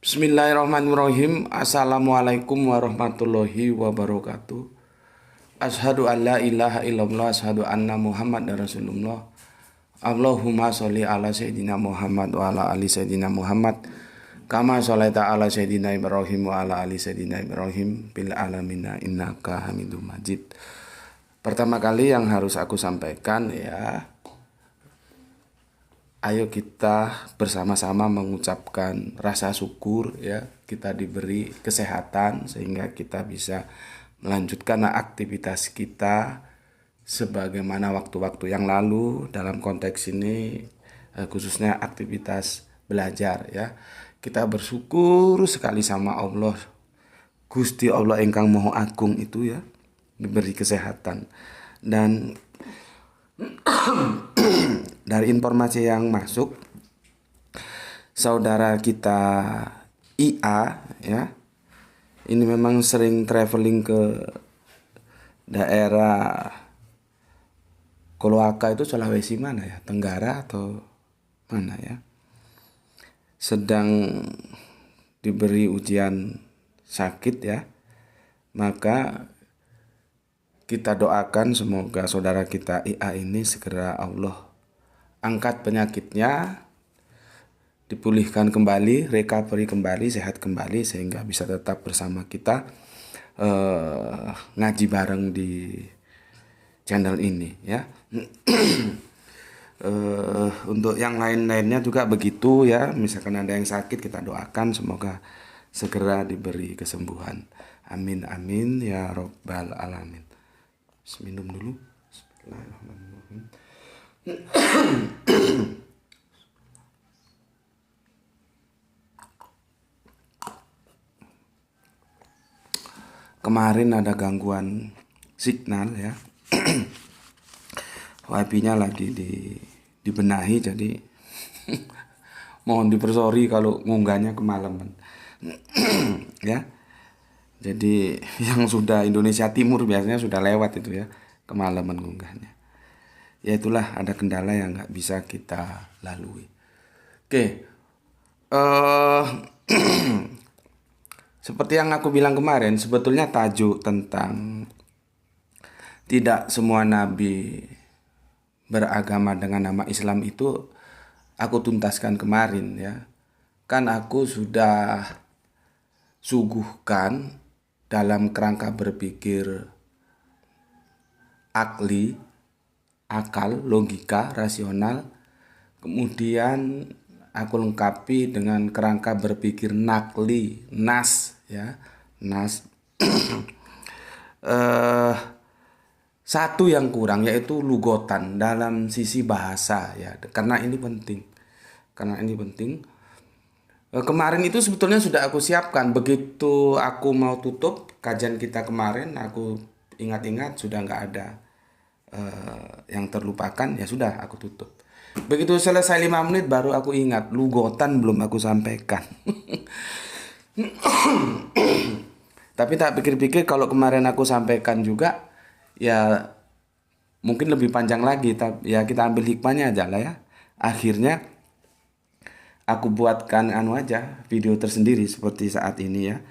Bismillahirrahmanirrahim. Assalamualaikum warahmatullahi wabarakatuh. Asyhadu an la ilaha illallah, asyhadu anna Muhammadar Rasulullah. Allahumma sholli ala sayyidina Muhammad wa ala ali sayyidina Muhammad. Kama sholaita ala sayyidina Ibrahim wa ala ali sayyidina Ibrahim bil alamina innaka Hamidum Majid. Pertama kali yang harus aku sampaikan ya, ayo kita bersama-sama mengucapkan rasa syukur ya, kita diberi kesehatan sehingga kita bisa melanjutkan aktivitas kita sebagaimana waktu-waktu yang lalu. Dalam konteks ini khususnya aktivitas belajar ya. Kita bersyukur sekali sama Allah, Gusti Allah ingkang Maha Agung itu ya, diberi kesehatan. Dan dari informasi yang masuk, saudara kita IA ya, ini memang sering traveling ke daerah Kolowaka, itu Sulawesi mana ya, Tenggara atau mana ya, sedang diberi ujian sakit ya. Maka kita doakan semoga saudara kita IA ini segera Allah angkat penyakitnya, dipulihkan kembali, recovery kembali, sehat kembali, sehingga bisa tetap bersama kita ngaji bareng di channel ini ya. Untuk yang lain-lainnya juga begitu ya. Misalkan ada yang sakit, kita doakan semoga segera diberi kesembuhan. Amin amin ya robbal alamin. Minum dulu. Bismillahirrahmanirrahim. Kemarin ada gangguan signal ya. Wifi-nya lagi dibenahi, jadi mohon dipersori kalau ngunggahnya kemalaman. Ya. Jadi yang sudah Indonesia Timur biasanya sudah lewat itu ya, kemalaman ngunggahnya. Ya itulah, ada kendala yang nggak bisa kita lalui. Oke, seperti yang aku bilang kemarin, sebetulnya tajuk tentang tidak semua nabi beragama dengan nama Islam itu aku tuntaskan kemarin ya. Kan aku sudah suguhkan dalam kerangka berpikir akal, logika, rasional. Kemudian aku lengkapi dengan kerangka berpikir nakli, nas ya, nas. Satu yang kurang yaitu lugotan dalam sisi bahasa ya, karena ini penting. Kemarin itu sebetulnya sudah aku siapkan. Begitu aku mau tutup kajian kita kemarin, aku ingat-ingat sudah nggak ada yang terlupakan, ya sudah aku tutup. Begitu selesai 5 menit baru aku ingat, lugotan belum aku sampaikan. Tapi tak pikir-pikir kalau kemarin aku sampaikan juga, ya mungkin lebih panjang lagi. Ya kita ambil hikmahnya aja lah ya. Akhirnya aku buatkan aja video tersendiri seperti saat ini ya,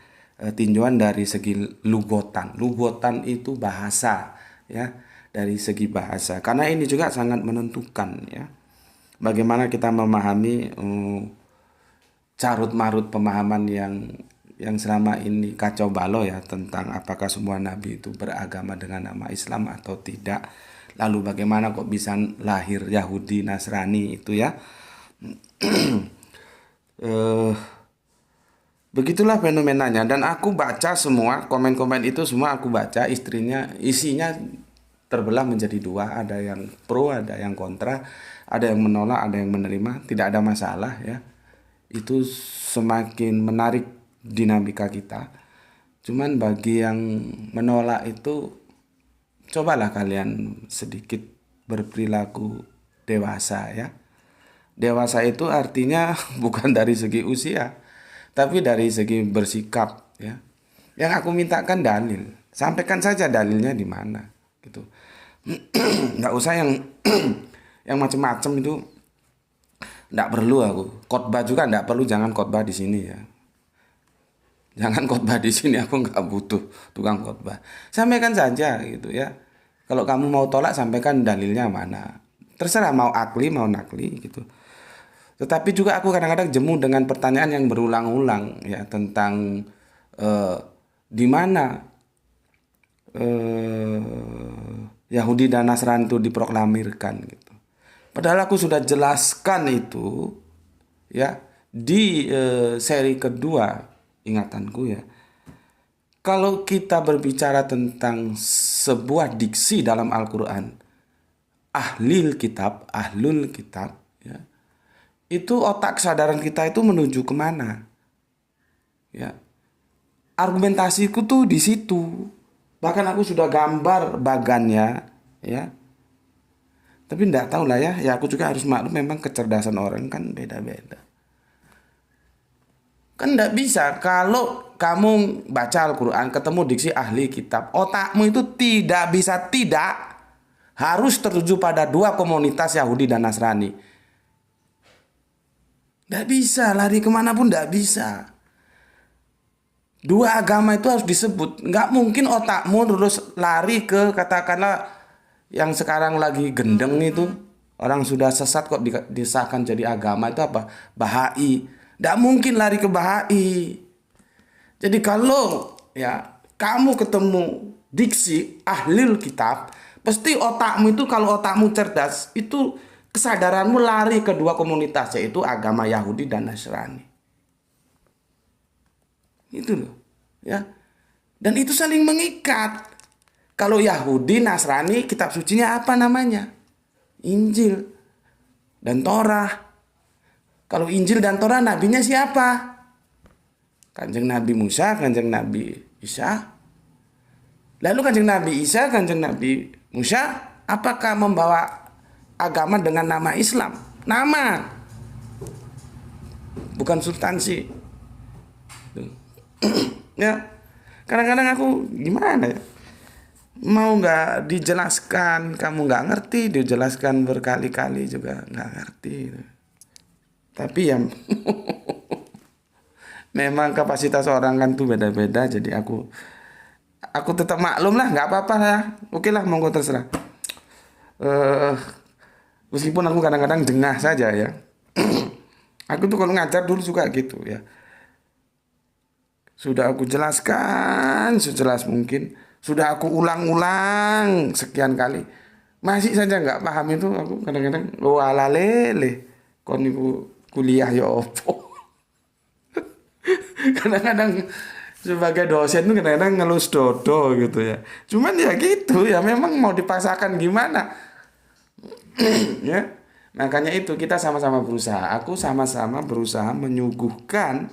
tinjauan dari segi lugotan. Lugotan itu bahasa ya, dari segi bahasa, karena ini juga sangat menentukan ya bagaimana kita memahami carut marut pemahaman yang selama ini kacau balau ya, tentang apakah semua nabi itu beragama dengan nama Islam atau tidak. Lalu bagaimana kok bisa lahir Yahudi Nasrani itu ya. Begitulah fenomenanya. Dan aku baca semua komen-komen itu, semua aku baca. Isinya terbelah menjadi dua. Ada yang pro, ada yang kontra, ada yang menolak, ada yang menerima. Tidak ada masalah ya. Itu semakin menarik dinamika kita. Cuman bagi yang menolak itu, cobalah kalian sedikit berperilaku dewasa ya. Dewasa itu artinya bukan dari segi usia, tapi dari segi bersikap ya. Yang aku mintakan dalil, sampaikan saja dalilnya di mana gitu. Nggak usah yang macam-macam itu, nggak perlu aku. Khotbah juga nggak perlu, jangan khotbah di sini ya. Jangan khotbah di sini, aku nggak butuh tukang khotbah. Sampaikan saja gitu ya. Kalau kamu mau tolak, sampaikan dalilnya mana. Terserah mau akli mau nakli gitu. Tetapi juga aku kadang-kadang jemu dengan pertanyaan yang berulang-ulang ya tentang eh, di mana Yahudi dan Nasrani itu diproklamirkan gitu. Padahal aku sudah jelaskan itu ya di seri kedua ingatanku ya. Kalau kita berbicara tentang sebuah diksi dalam Al-Quran, ahlul kitab, ya, itu otak kesadaran kita itu menuju kemana? Ya, argumentasiku tuh di situ. Bahkan aku sudah gambar bagannya, ya. Tapi enggak tahu lah ya. Ya aku juga harus maklum memang kecerdasan orang kan beda-beda. Kan enggak bisa kalau kamu baca Al-Quran ketemu diksi ahli kitab, otakmu itu tidak bisa tidak harus tertuju pada dua komunitas Yahudi dan Nasrani. Enggak bisa lari kemana pun enggak bisa. Dua agama itu harus disebut. Nggak mungkin otakmu terus lari ke katakanlah yang sekarang lagi gendeng itu. Orang sudah sesat kok disahkan jadi agama itu apa? Bahai. Nggak mungkin lari ke Bahai. Jadi kalau ya kamu ketemu diksi ahlul kitab, pasti otakmu itu kalau otakmu cerdas itu kesadaranmu lari ke dua komunitas yaitu agama Yahudi dan Nasrani. Itu loh, ya. Dan itu saling mengikat. Kalau Yahudi, Nasrani, kitab sucinya apa namanya? Injil dan Torah. Kalau Injil dan Torah nabinya siapa? Kanjeng Nabi Musa, Kanjeng Nabi Isa. Lalu Kanjeng Nabi Isa, Kanjeng Nabi Musa, apakah membawa agama dengan nama Islam? Nama, bukan substansi. Ya, kadang-kadang aku gimana ya, mau nggak dijelaskan kamu nggak ngerti, dijelaskan berkali-kali juga nggak ngerti. Tapi ya memang kapasitas orang kan tuh beda-beda, jadi aku tetap maklum lah, nggak apa-apa lah, oke lah, monggo terserah. Meskipun aku kadang-kadang jengah saja ya. Aku tuh kalau ngajar dulu juga gitu ya. Sudah aku jelaskan sejelas mungkin. Sudah aku ulang-ulang sekian kali. Masih saja nggak paham itu aku kadang-kadang. Oh ala lele. Kon niku kuliah ya opo. Kadang-kadang sebagai dosen tuh kadang-kadang ngelus dodo gitu ya. Cuman ya gitu ya memang mau dipaksakan gimana. Ya. Makanya itu kita sama-sama berusaha. Aku sama-sama berusaha menyuguhkan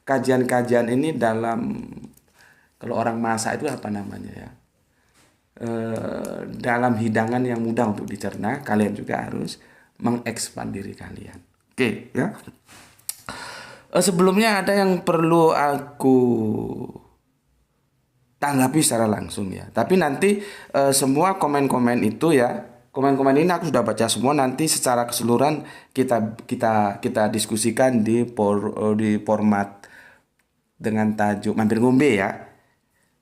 kajian-kajian ini dalam, kalau orang masak itu apa namanya ya, dalam hidangan yang mudah untuk dicerna. Kalian juga harus mengekspan diri kalian. Oke ya. Sebelumnya ada yang perlu aku tanggapi secara langsung ya. Tapi nanti semua komen-komen itu ya, komen-komen ini aku sudah baca semua. Nanti secara keseluruhan kita diskusikan di format dengan tajuk mampir ngombe ya,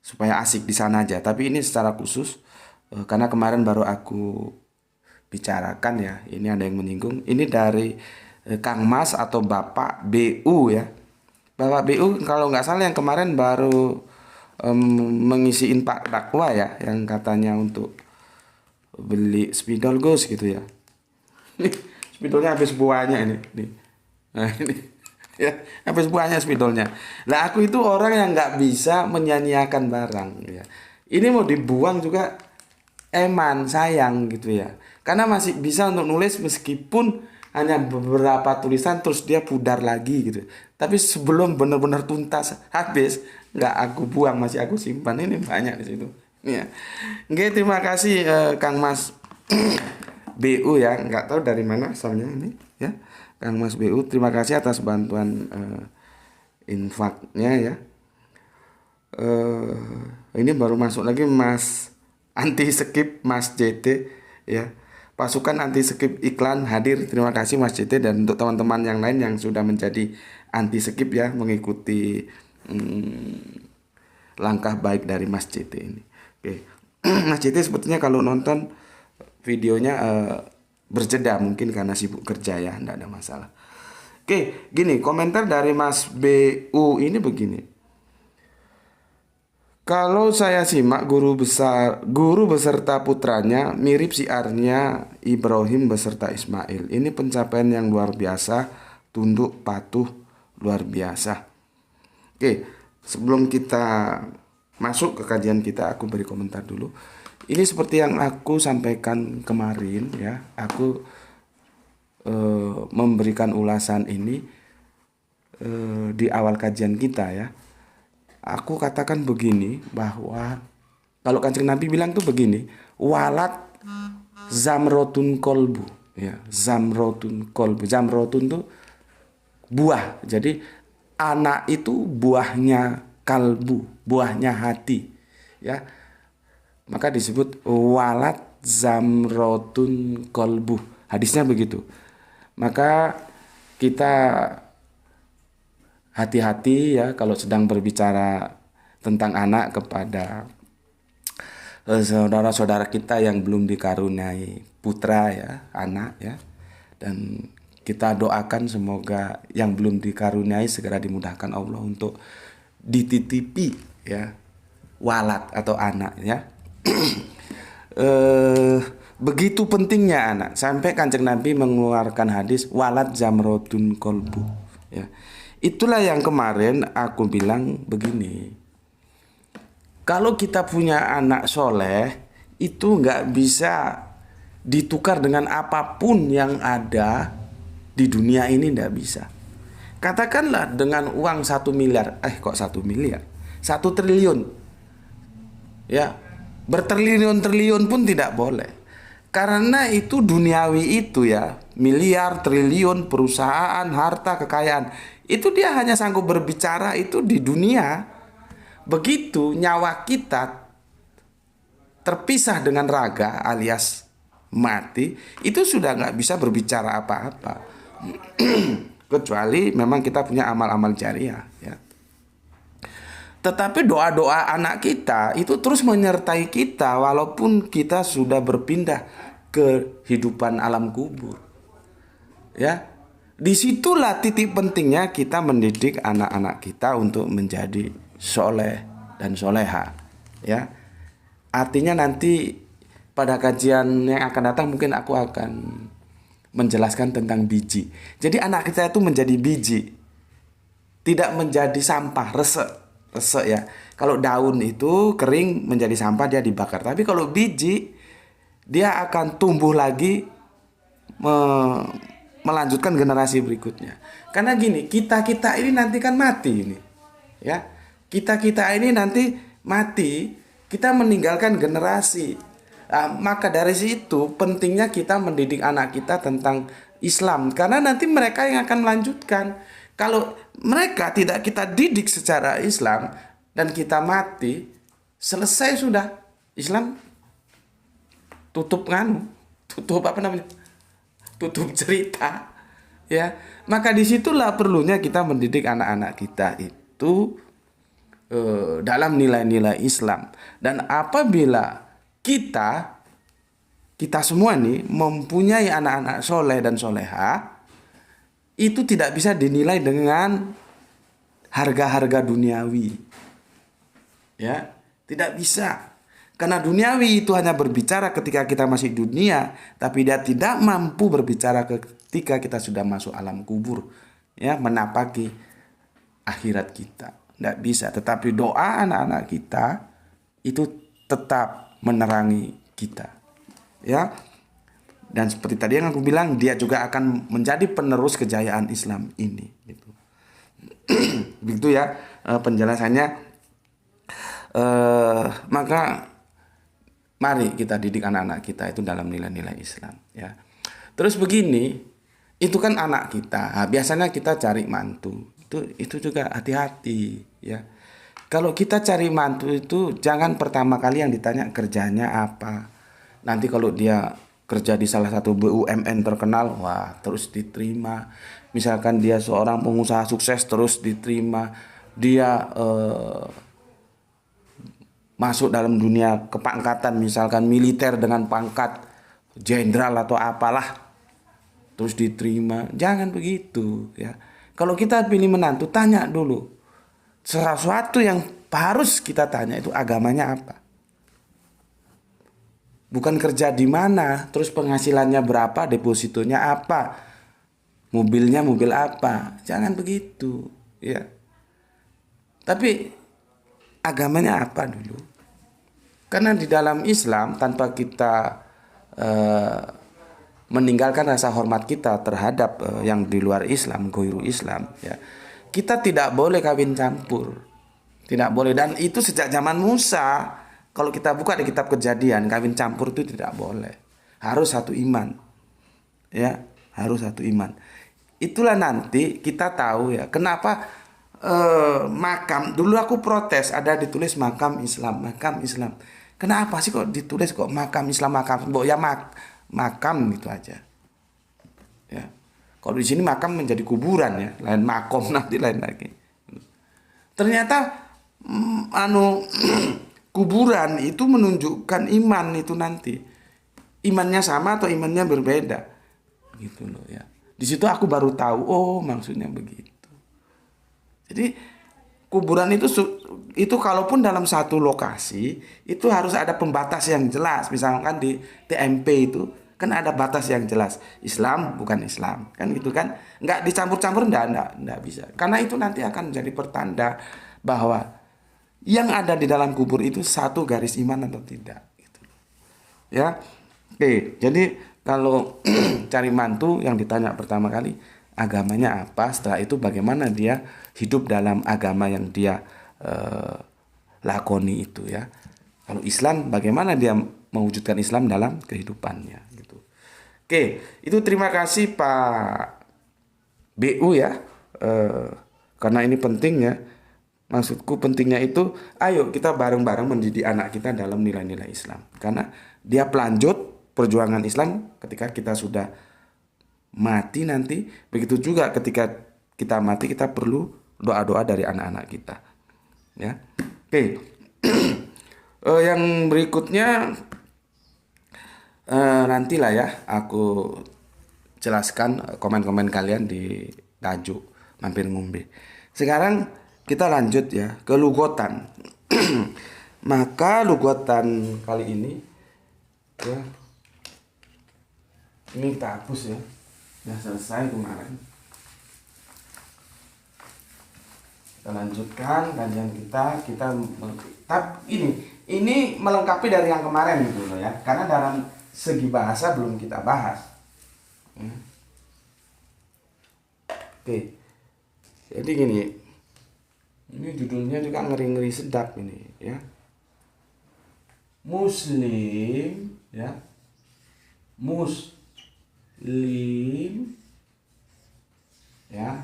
supaya asik di sana aja. Tapi ini secara khusus karena kemarin baru aku bicarakan ya, ini ada yang menyinggung. Ini dari Kang Mas atau Bapak BU ya. Bapak BU kalau nggak salah yang kemarin baru mengisiin Pak Dakwa ya, yang katanya untuk beli spidol Gus gitu ya. Spidolnya habis buahnya ini. Nah ini. Ya, habis buahnya spidolnya. Nah aku itu orang yang nggak bisa menyanyiakan barang ya. Ini mau dibuang juga eman sayang gitu ya. Karena masih bisa untuk nulis meskipun hanya beberapa tulisan terus dia pudar lagi gitu. Tapi sebelum benar-benar tuntas habis nggak aku buang, masih aku simpan. Ini banyak di situ. Ya. Oke, terima kasih Kang Mas BU ya. Nggak tahu dari mana asalnya ini ya. Kang Mas BU, terima kasih atas bantuan infaknya ya. Ini baru masuk lagi Mas anti skip Mas JT ya. Pasukan anti skip iklan hadir. Terima kasih Mas JT, dan untuk teman-teman yang lain yang sudah menjadi anti skip ya, mengikuti langkah baik dari Mas CT ini. Oke. Mas CT sepertinya kalau nonton videonya berjeda mungkin karena sibuk kerja ya, enggak ada masalah. Oke, gini komentar dari Mas BU ini begini. Kalau saya simak guru beserta putranya mirip siarnya Ibrahim beserta Ismail. Ini pencapaian yang luar biasa, tunduk patuh luar biasa. Oke, sebelum kita masuk ke kajian kita, aku beri komentar dulu. Ini seperti yang aku sampaikan kemarin ya, aku memberikan ulasan ini di awal kajian kita ya. Aku katakan begini bahwa kalau Kanjeng Nabi bilang tuh begini, walat zamrotun kolbu ya, zamrotun kolbu. Zamrotun tuh buah. Jadi anak itu buahnya kalbu, buahnya hati ya. Maka disebut walat zamrotun kolbu. Hadisnya begitu. Maka kita hati-hati ya kalau sedang berbicara tentang anak kepada saudara-saudara kita yang belum dikaruniai putra ya, anak ya. Dan kita doakan semoga yang belum dikaruniai segera dimudahkan Allah untuk dititipi ya, walat atau anak ya. Begitu pentingnya anak sampai Kanjeng Nabi mengeluarkan hadis walat zamrotun kolbu ya. Itulah yang kemarin aku bilang begini. Kalau kita punya anak soleh itu nggak bisa ditukar dengan apapun yang ada di dunia ini, nggak bisa. Katakanlah dengan uang 1 miliar, kok 1 miliar? 1 triliun. Ya, bertriliun-triliun pun tidak boleh. Karena itu duniawi itu ya, miliar, triliun, perusahaan, harta, kekayaan. Itu dia hanya sanggup berbicara itu di dunia. Begitu nyawa kita terpisah dengan raga alias mati, itu sudah nggak bisa berbicara apa-apa. Kecuali memang kita punya amal-amal jariah ya. Tetapi doa-doa anak kita itu terus menyertai kita walaupun kita sudah berpindah ke kehidupan alam kubur. Ya. Disitulah titik pentingnya kita mendidik anak-anak kita untuk menjadi soleh dan soleha. Ya. Artinya nanti pada kajian yang akan datang mungkin aku akan menjelaskan tentang biji. Jadi anak kita itu menjadi biji. Tidak menjadi sampah, resek ya. Kalau daun itu kering menjadi sampah dia dibakar. Tapi kalau biji dia akan tumbuh lagi melanjutkan generasi berikutnya. Karena gini, kita-kita ini nanti kan mati ini. Ya. Kita-kita ini nanti mati, kita meninggalkan generasi. Nah, maka dari situ pentingnya kita mendidik anak kita tentang Islam karena nanti mereka yang akan melanjutkan. Kalau mereka tidak kita didik secara Islam dan kita mati, selesai sudah. Islam tutup tutup cerita ya. Maka disitulah perlunya kita mendidik anak-anak kita itu dalam nilai-nilai Islam. Dan apabila kita semua nih mempunyai anak-anak soleh dan soleha, itu tidak bisa dinilai dengan harga-harga duniawi ya, tidak bisa. Karena duniawi itu hanya berbicara ketika kita masih dunia, tapi dia tidak mampu berbicara ketika kita sudah masuk alam kubur, ya, menapaki akhirat kita. Tidak bisa. Tetapi doa anak-anak kita itu tetap menerangi kita, ya. Dan seperti tadi yang aku bilang, dia juga akan menjadi penerus kejayaan Islam ini. Gitu. Begitu ya penjelasannya. Maka mari kita didik anak-anak kita itu dalam nilai-nilai Islam ya. Terus begini, itu kan anak kita. Nah, biasanya kita cari mantu. Itu juga hati-hati ya. Kalau kita cari mantu itu jangan pertama kali yang ditanya kerjanya apa. Nanti kalau dia kerja di salah satu BUMN terkenal, wah terus diterima. Misalkan dia seorang pengusaha sukses terus diterima. dia masuk dalam dunia kepangkatan, misalkan militer dengan pangkat jenderal atau apalah, terus diterima. Jangan begitu ya. Kalau kita pilih menantu, tanya dulu. Sesuatu yang harus kita tanya itu agamanya apa. Bukan kerja di mana, terus penghasilannya berapa, depositonya apa, mobilnya mobil apa. Jangan begitu ya. Tapi agamanya apa dulu. Karena di dalam Islam, tanpa kita meninggalkan rasa hormat kita terhadap yang di luar Islam, goiru Islam ya, kita tidak boleh kawin campur, tidak boleh. Dan itu sejak zaman Musa. Kalau kita buka di kitab Kejadian, kawin campur itu tidak boleh, harus satu iman ya, harus satu iman. Itulah nanti kita tahu ya kenapa makam dulu aku protes ada ditulis makam Islam, makam Islam. Kenapa sih kok ditulis kok makam Islam, makam ya makam gitu aja ya. Kalau di sini makam menjadi kuburan ya, lain makom nanti lain lagi. Ternyata kuburan itu menunjukkan iman itu nanti. Imannya sama atau imannya berbeda. Gitu loh ya. Di situ aku baru tahu, oh maksudnya begitu. Jadi kuburan itu kalaupun dalam satu lokasi itu harus ada pembatas yang jelas. Misalkan di TMP itu kan ada batas yang jelas. Islam bukan Islam. Kan gitu kan. Enggak dicampur-campur enggak bisa. Karena itu nanti akan menjadi pertanda bahwa yang ada di dalam kubur itu satu garis iman atau tidak gitu. Ya. Oke, jadi kalau cari mantu yang ditanya pertama kali agamanya apa, setelah itu bagaimana dia hidup dalam agama yang dia lakoni itu ya. Kalau Islam bagaimana dia mewujudkan Islam dalam kehidupannya gitu. Oke, itu terima kasih Pak BU ya. Karena ini penting ya. Maksudku pentingnya itu, ayo kita bareng-bareng mendidik anak kita dalam nilai-nilai Islam. Karena dia pelanjut perjuangan Islam ketika kita sudah mati nanti. Begitu juga ketika kita mati kita perlu doa-doa dari anak-anak kita. Ya, oke. Yang berikutnya nantilah ya aku jelaskan komen-komen kalian di tajuk mampir ngombe. Sekarang kita lanjut ya ke lugotan. Maka lugotan kali ini ya, ini kita hapus ya. Sudah selesai kemarin. Kita lanjutkan kajian kita. Ini melengkapi dari yang kemarin gitu loh ya. Karena dalam segi bahasa belum kita bahas. Oke. Jadi gini. Ini judulnya juga ngeri-ngeri sedap ini ya. Muslim ya. Muslim ya.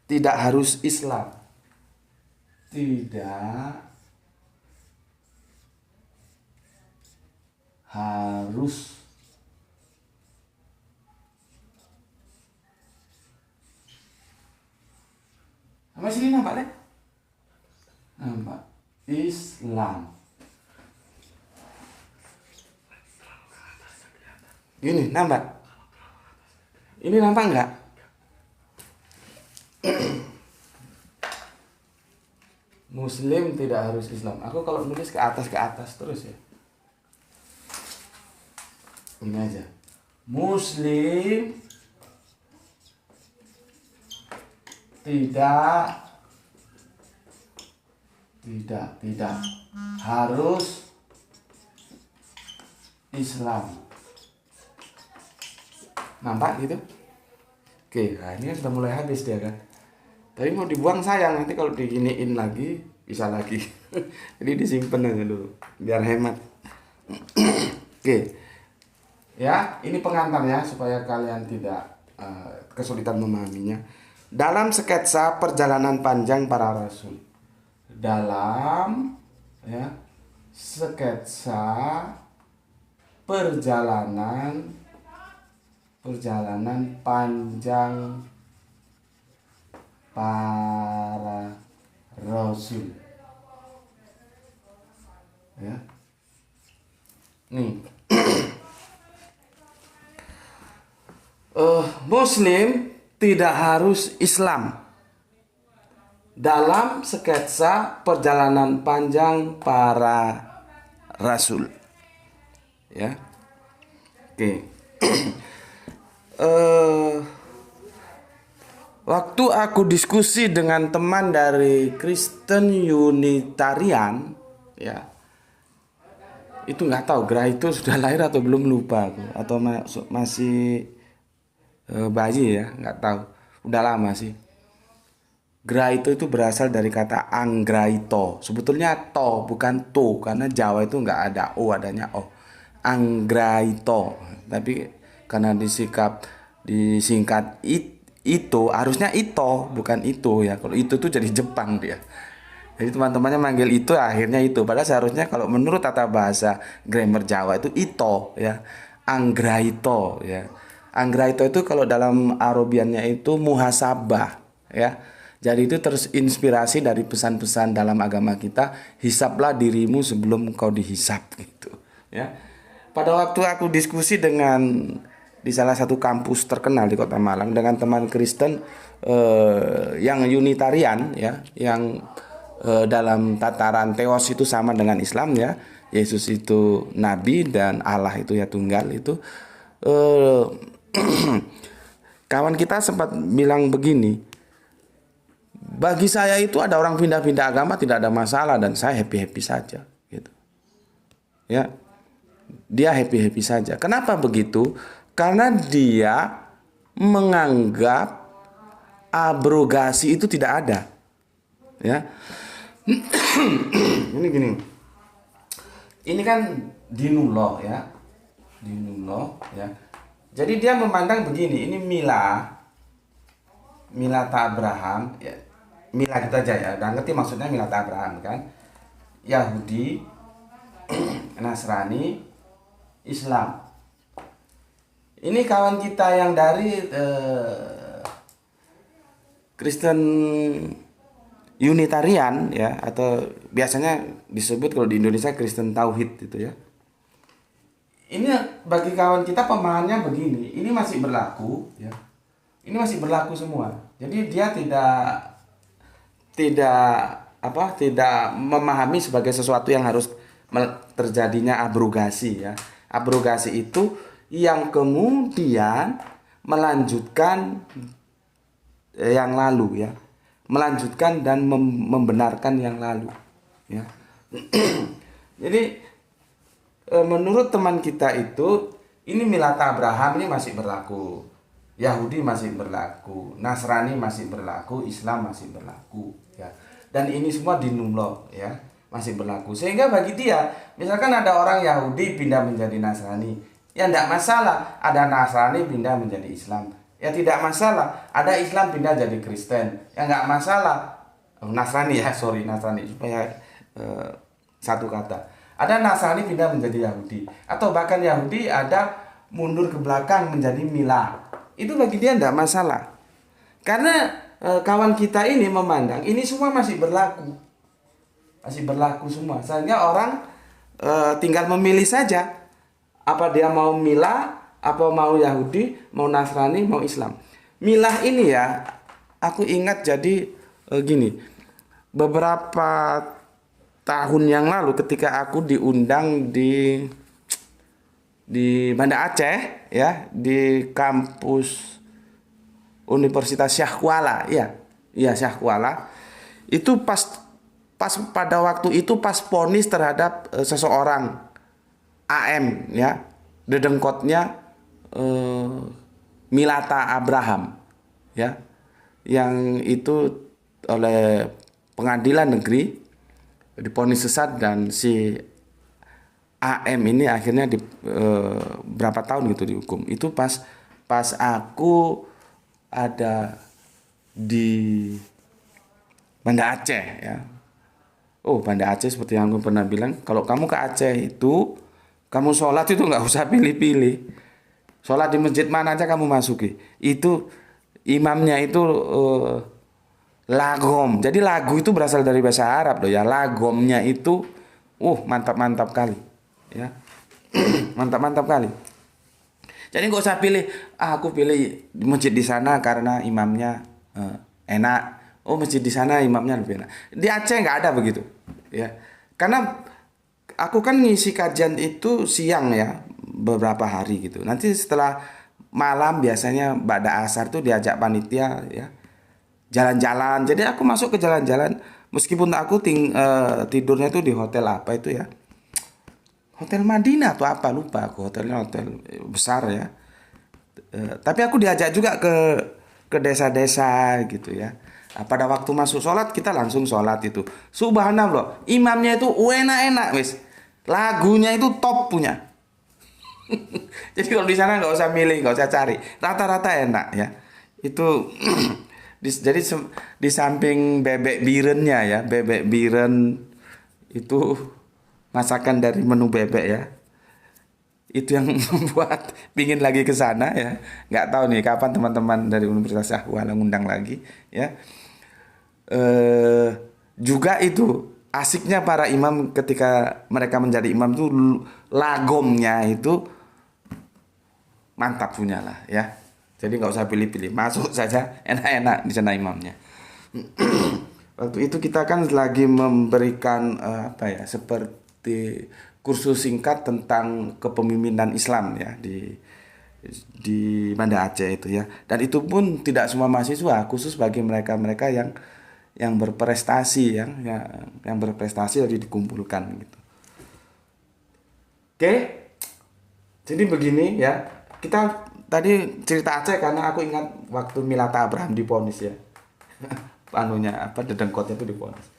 Tidak harus Islam. Tidak harus sama sini nampak deh. Nampak Islam. Gini nampak. Ini nampak enggak? Muslim tidak harus Islam. Aku kalau nulis ke atas terus ya. Ini aja. Muslim tidak harus Islam. Nampak gitu? Oke, nah ini sudah mulai habis dia kan. Tapi mau dibuang sayang, nanti kalau diginiin lagi bisa lagi. Jadi disimpan aja dulu biar hemat. Oke. Ya, ini pengantarnya supaya kalian tidak kesulitan memahaminya. Dalam sketsa perjalanan panjang para rasul. Dalam ya, sketsa perjalanan panjang para rasul. Ya. Nih. Muslim tidak harus Islam dalam sketsa perjalanan panjang para rasul. Ya. Oke. Waktu aku diskusi dengan teman dari Kristen Unitarian, ya, itu nggak tahu Gra itu sudah lahir atau belum, lupa aku, atau masih bayi ya, nggak tahu, udah lama sih. Graito itu berasal dari kata anggraito. Sebetulnya to bukan to, karena Jawa itu nggak ada o, adanya o. Anggraito. Tapi karena disingkat itu, harusnya ito bukan itu ya. Kalau itu tuh jadi Jepang dia. Jadi teman-temannya manggil itu, akhirnya itu. Padahal seharusnya kalau menurut tata bahasa grammar Jawa itu ito ya. Anggraito ya. Anggraito itu kalau dalam Arabiannya itu muhasabah ya. Jadi itu terinspirasi dari pesan-pesan dalam agama kita, hisaplah dirimu sebelum kau dihisap gitu ya. Pada waktu aku diskusi di salah satu kampus terkenal di Kota Malang dengan teman Kristen yang Unitarian ya, yang dalam tataran teos itu sama dengan Islam ya. Yesus itu nabi dan Allah itu ya tunggal itu. Kawan kita sempat bilang begini, bagi saya itu ada orang pindah-pindah agama tidak ada masalah dan saya happy-happy saja gitu. Ya. Dia happy-happy saja. Kenapa begitu? Karena dia menganggap abrogasi itu tidak ada. Ya. Ini gini. Ini kan dinuloh ya. Dinuloh ya. Jadi dia memandang begini, ini Milata Abraham ya. Mila kita aja ya, udah ngerti maksudnya Milata Abraham kan? Yahudi, Nasrani, Islam. Ini kawan kita yang dari Kristen Unitarian ya, atau biasanya disebut kalau di Indonesia Kristen Tauhid itu ya. Ini bagi kawan kita pemahamannya begini, ini masih berlaku ya. Ini masih berlaku semua. Jadi dia tidak memahami sebagai sesuatu yang harus terjadinya abrogasi ya. Abrogasi itu yang kemudian melanjutkan yang lalu ya. Melanjutkan dan membenarkan yang lalu ya. Jadi menurut teman kita itu ini Milata Abraham ini masih berlaku. Yahudi masih berlaku, Nasrani masih berlaku, Islam masih berlaku ya. Dan ini semua dinullah ya, masih berlaku. Sehingga bagi dia, misalkan ada orang Yahudi pindah menjadi Nasrani, ya tidak masalah. Ada Nasrani pindah menjadi Islam, ya tidak masalah. Ada Islam pindah jadi Kristen, ya nggak masalah. Nasrani supaya satu kata. Ada Nasrani pindah menjadi Yahudi, atau bahkan Yahudi ada mundur ke belakang menjadi Mila. Itu bagi dia tidak masalah. Karena kawan kita ini memandang ini semua masih berlaku. Masih berlaku semua. Sehingga orang tinggal memilih saja. Apa dia mau Mila, apa mau Yahudi, mau Nasrani, mau Islam. Milah ini ya, aku ingat jadi gini. Beberapa tahun yang lalu ketika aku diundang di Banda Aceh ya, di kampus Universitas Syah Kuala Syah Kuala, itu pas pada waktu itu pas vonis terhadap seseorang AM ya, dedengkotnya Milata Abraham ya, yang itu oleh pengadilan negeri divonis sesat dan si AM ini akhirnya berapa tahun gitu dihukum. Itu pas aku ada di Banda Aceh ya. Oh, Banda Aceh seperti yang aku pernah bilang, kalau kamu ke Aceh itu kamu sholat itu nggak usah pilih-pilih. Sholat di masjid mana aja kamu masuki. Itu imamnya itu Lagom. Jadi lagu itu berasal dari bahasa Arab loh ya. Lagomnya itu mantap-mantap kali. Ya. Mantap-mantap kali. Jadi nggak usah pilih, aku pilih masjid di sana karena imamnya enak. Oh, masjid di sana imamnya lebih enak. Di Aceh nggak ada begitu. Ya. Karena aku kan ngisi kajian itu siang ya, beberapa hari gitu. Nanti setelah malam biasanya ba'da asar tuh diajak panitia ya jalan-jalan. Jadi aku masuk ke jalan-jalan meskipun aku tidurnya tuh di hotel apa itu ya. Hotel Madinah atau apa lupa aku, hotelnya hotel besar ya. Tapi aku diajak juga ke desa-desa gitu ya. Pada waktu masuk sholat kita langsung sholat itu. Subhanallah, imamnya itu enak-enak wis. Lagunya itu top punya. Jadi kalau di sana nggak usah milih, nggak usah cari. Rata-rata enak ya. Itu jadi di samping bebek birennya ya, bebek biren itu masakan dari menu bebek ya. Itu yang membuat pingin lagi ke sana ya. Nggak tahu nih kapan teman-teman dari Universitas Ahwal ngundang lagi ya. Juga itu asiknya para imam ketika mereka menjadi imam tuh lagomnya itu mantap punya lah ya. Jadi nggak usah pilih-pilih, masuk saja enak-enak di sana imamnya. Waktu itu kita kan lagi memberikan seperti kursus singkat tentang kepemimpinan Islam ya di Banda Aceh itu ya. Dan itu pun tidak semua mahasiswa, khusus bagi mereka-mereka yang berprestasi yang berprestasi jadi dikumpulkan gitu. Oke. Jadi begini ya. Kita tadi cerita Aceh karena aku ingat waktu Milata Abraham divonis ya. Dedengkotnya itu divonis.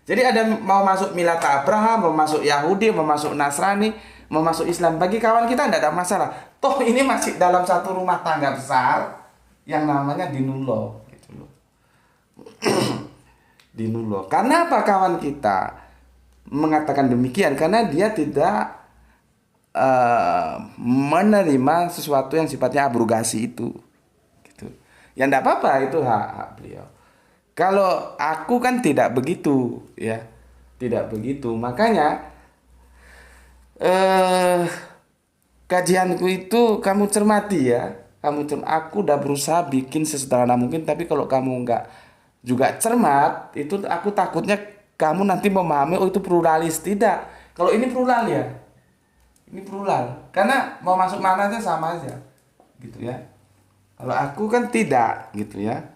Jadi ada mau masuk Milata Abraham, mau masuk Yahudi, mau masuk Nasrani, mau masuk Islam. Bagi kawan kita tidak ada masalah. Toh ini masih dalam satu rumah tangga besar yang namanya Dinullah gitu loh. Dinullah. Karena apa kawan kita mengatakan demikian? Karena dia tidak menerima sesuatu yang sifatnya abrogasi itu gitu. Ya enggak apa-apa, itu hak beliau. Kalau aku kan tidak begitu ya. Tidak begitu. Makanya kajianku itu kamu cermati ya. Aku udah berusaha bikin sesederhana mungkin, tapi kalau kamu enggak juga cermat, itu aku takutnya kamu nanti memahami itu pluralis. Tidak. Kalau ini plural ya. Ini plural. Karena mau masuk mana aja sama aja. Gitu ya. Kalau aku kan tidak gitu ya.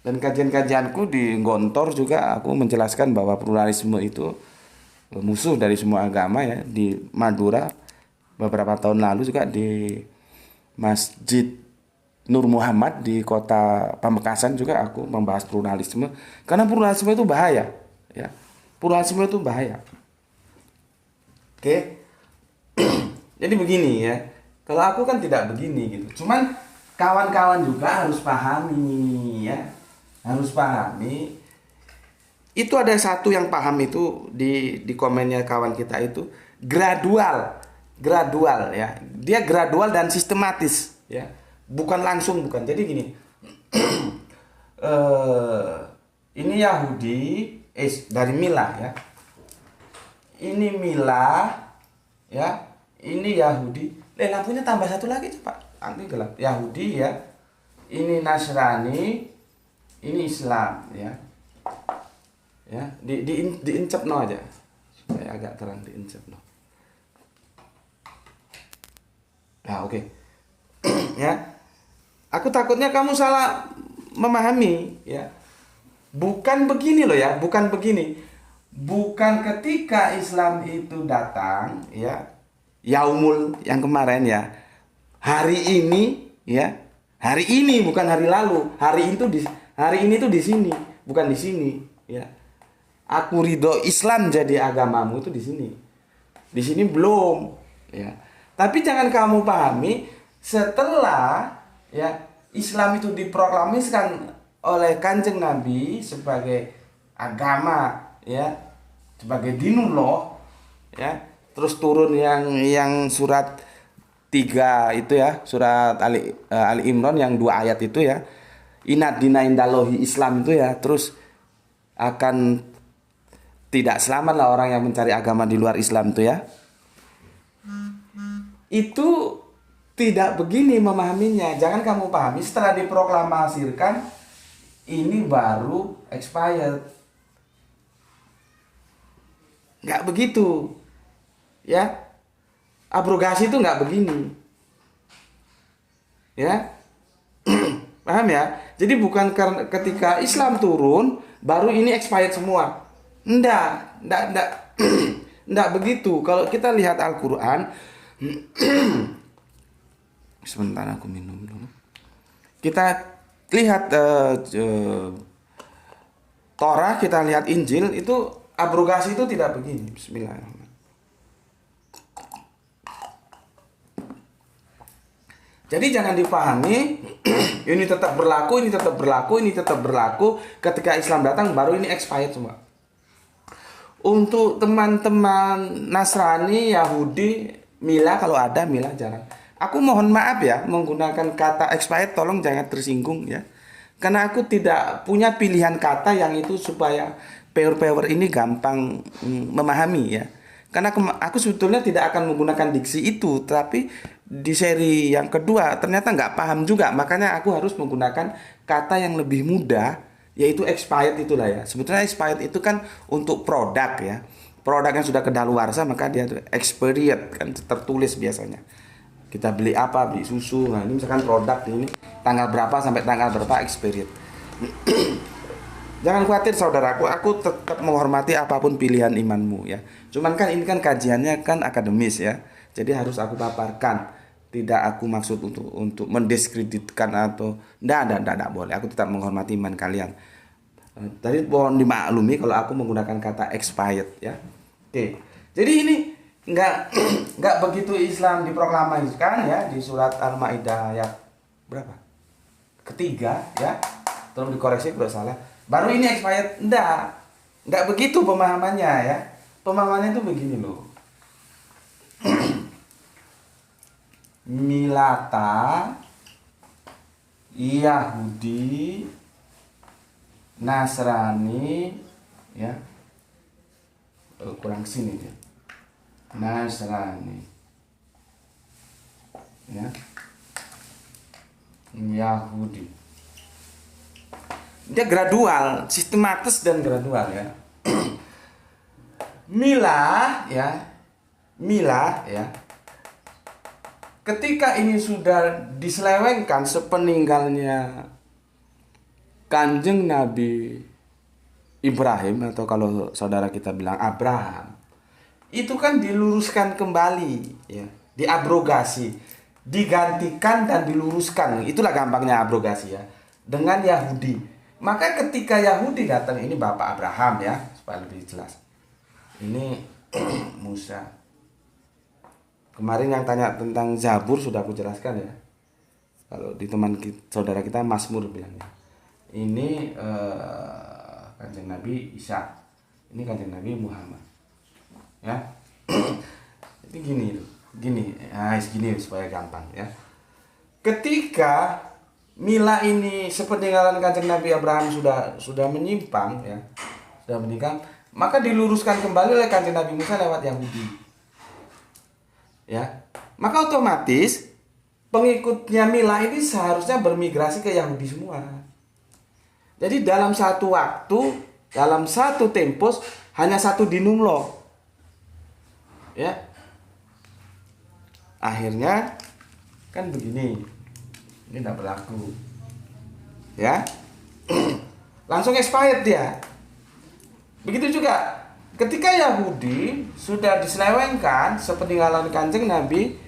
Dan kajian-kajianku di Gontor juga aku menjelaskan bahwa pluralisme itu musuh dari semua agama ya. Di Madura beberapa tahun lalu juga di Masjid Nur Muhammad di kota Pamekasan juga aku membahas pluralisme. Karena pluralisme itu bahaya ya. Pluralisme itu bahaya. Oke. Jadi begini ya. Kalau aku kan tidak begini gitu. Cuman kawan-kawan juga harus pahami ya. Harus pahami. Itu ada satu yang paham itu di komennya kawan kita itu gradual ya. Dia gradual dan sistematis ya. Bukan langsung, bukan. Jadi gini. Ini Yahudi dari Milah ya. Ini Milah ya. Ini Yahudi. Lampunya tambah satu lagi coba. Nanti gelap. Yahudi ya. Ini Nasrani. Ini Islam ya. Ya, diincep no aja. Supaya agak terang diincep no. Nah, oke. Ya. Aku takutnya kamu salah memahami ya. Bukan begini loh ya, bukan begini. Bukan ketika Islam itu datang ya. Yaumul yang kemarin ya. Hari ini ya. Hari ini bukan hari lalu. Hari ini tuh di sini, bukan di sini ya. Aku ridho Islam jadi agamamu itu di sini. Di sini belum ya. Tapi jangan kamu pahami setelah ya Islam itu diproklamasikan oleh Kanjeng Nabi sebagai agama ya, sebagai dinullah ya. Terus turun yang surat 3 itu ya, surat Ali Imran yang 2 ayat itu ya. Inad dina indallahi Islam itu ya. Terus akan tidak selamat lah orang yang mencari agama di luar Islam tuh ya. Itu tidak begini memahaminya. Jangan kamu pahami setelah diproklamasikan ini baru expired. Nggak begitu. Ya. Abrogasi itu nggak begini. Ya. Paham ya? Jadi bukan karena ketika Islam turun baru ini expired semua. Enggak enggak begitu. Kalau kita lihat Al-Qur'an sebentar aku minum dulu. Kita lihat Torah, kita lihat Injil, itu abrogasi itu tidak begini. Bismillahirrahmanirrahim. Jadi jangan dipahami ini tetap berlaku, ini tetap berlaku, ini tetap berlaku. Ketika Islam datang baru ini expired semua. Untuk teman-teman Nasrani, Yahudi, Mila kalau ada, Mila jarang. Aku mohon maaf ya menggunakan kata expired, tolong jangan tersinggung ya. Karena aku tidak punya pilihan kata yang itu supaya power ini gampang memahami ya. Karena aku sebetulnya tidak akan menggunakan diksi itu, tapi di seri yang kedua ternyata nggak paham juga, makanya aku harus menggunakan kata yang lebih mudah, yaitu expired itulah ya. Sebetulnya expired itu kan untuk produk ya, produk yang sudah kedaluarsa maka dia expired kan tertulis biasanya. Kita beli apa, beli susu, nah ini misalkan produk ini tanggal berapa sampai tanggal berapa expired. Jangan khawatir saudaraku, aku tetap menghormati apapun pilihan imanmu ya. Cuman kan ini kan kajiannya kan akademis ya. Jadi harus aku paparkan. Tidak aku maksud untuk mendiskreditkan atau enggak boleh. Aku tetap menghormati iman kalian. Tadi mohon dimaklumi kalau aku menggunakan kata expired ya. Oke. Jadi ini enggak begitu Islam diproklamasikan ya di surat Al-Maidah ayat berapa? Ketiga ya. Tolong dikoreksi kalau salah. Baru ini expired, enggak begitu pemahamannya ya. Pemahamannya itu begini loh. Milata, Yahudi, Nasrani, ya, kurang sini dia. Nasrani, ya, Yahudi. Dia gradual, sistematis dan gradual ya. Milah ya. Ketika ini sudah diselewengkan sepeninggalnya Kanjeng Nabi Ibrahim, atau kalau saudara kita bilang Abraham, itu kan diluruskan kembali ya, diabrogasi, digantikan dan diluruskan. Itulah gampangnya abrogasi ya, dengan Yahudi. Maka ketika Yahudi datang, ini Bapak Abraham ya, supaya lebih jelas. Ini Musa. Kemarin yang tanya tentang Zabur sudah aku jelaskan ya. Kalau di teman saudara kita Mazmur bilangnya. Ini Kanjeng Nabi Isa. Ini Kanjeng Nabi Muhammad. Ya. Jadi gini. Nah, segini supaya gampang ya. Ketika Mila ini sepeninggalan Kanjeng Nabi Abraham sudah menyimpang ya, sudah meninggal, maka diluruskan kembali oleh Kanjeng Nabi Musa lewat Yahudi. Ya. Maka otomatis pengikutnya Mila ini seharusnya bermigrasi ke Yahudi semua. Jadi dalam satu waktu, dalam satu tempus hanya satu dinumlo. Ya. Akhirnya kan begini. Ini tidak berlaku. Ya. Langsung expired dia. Begitu juga ketika Yahudi sudah diselewengkan sepeninggalan Kanjeng Nabi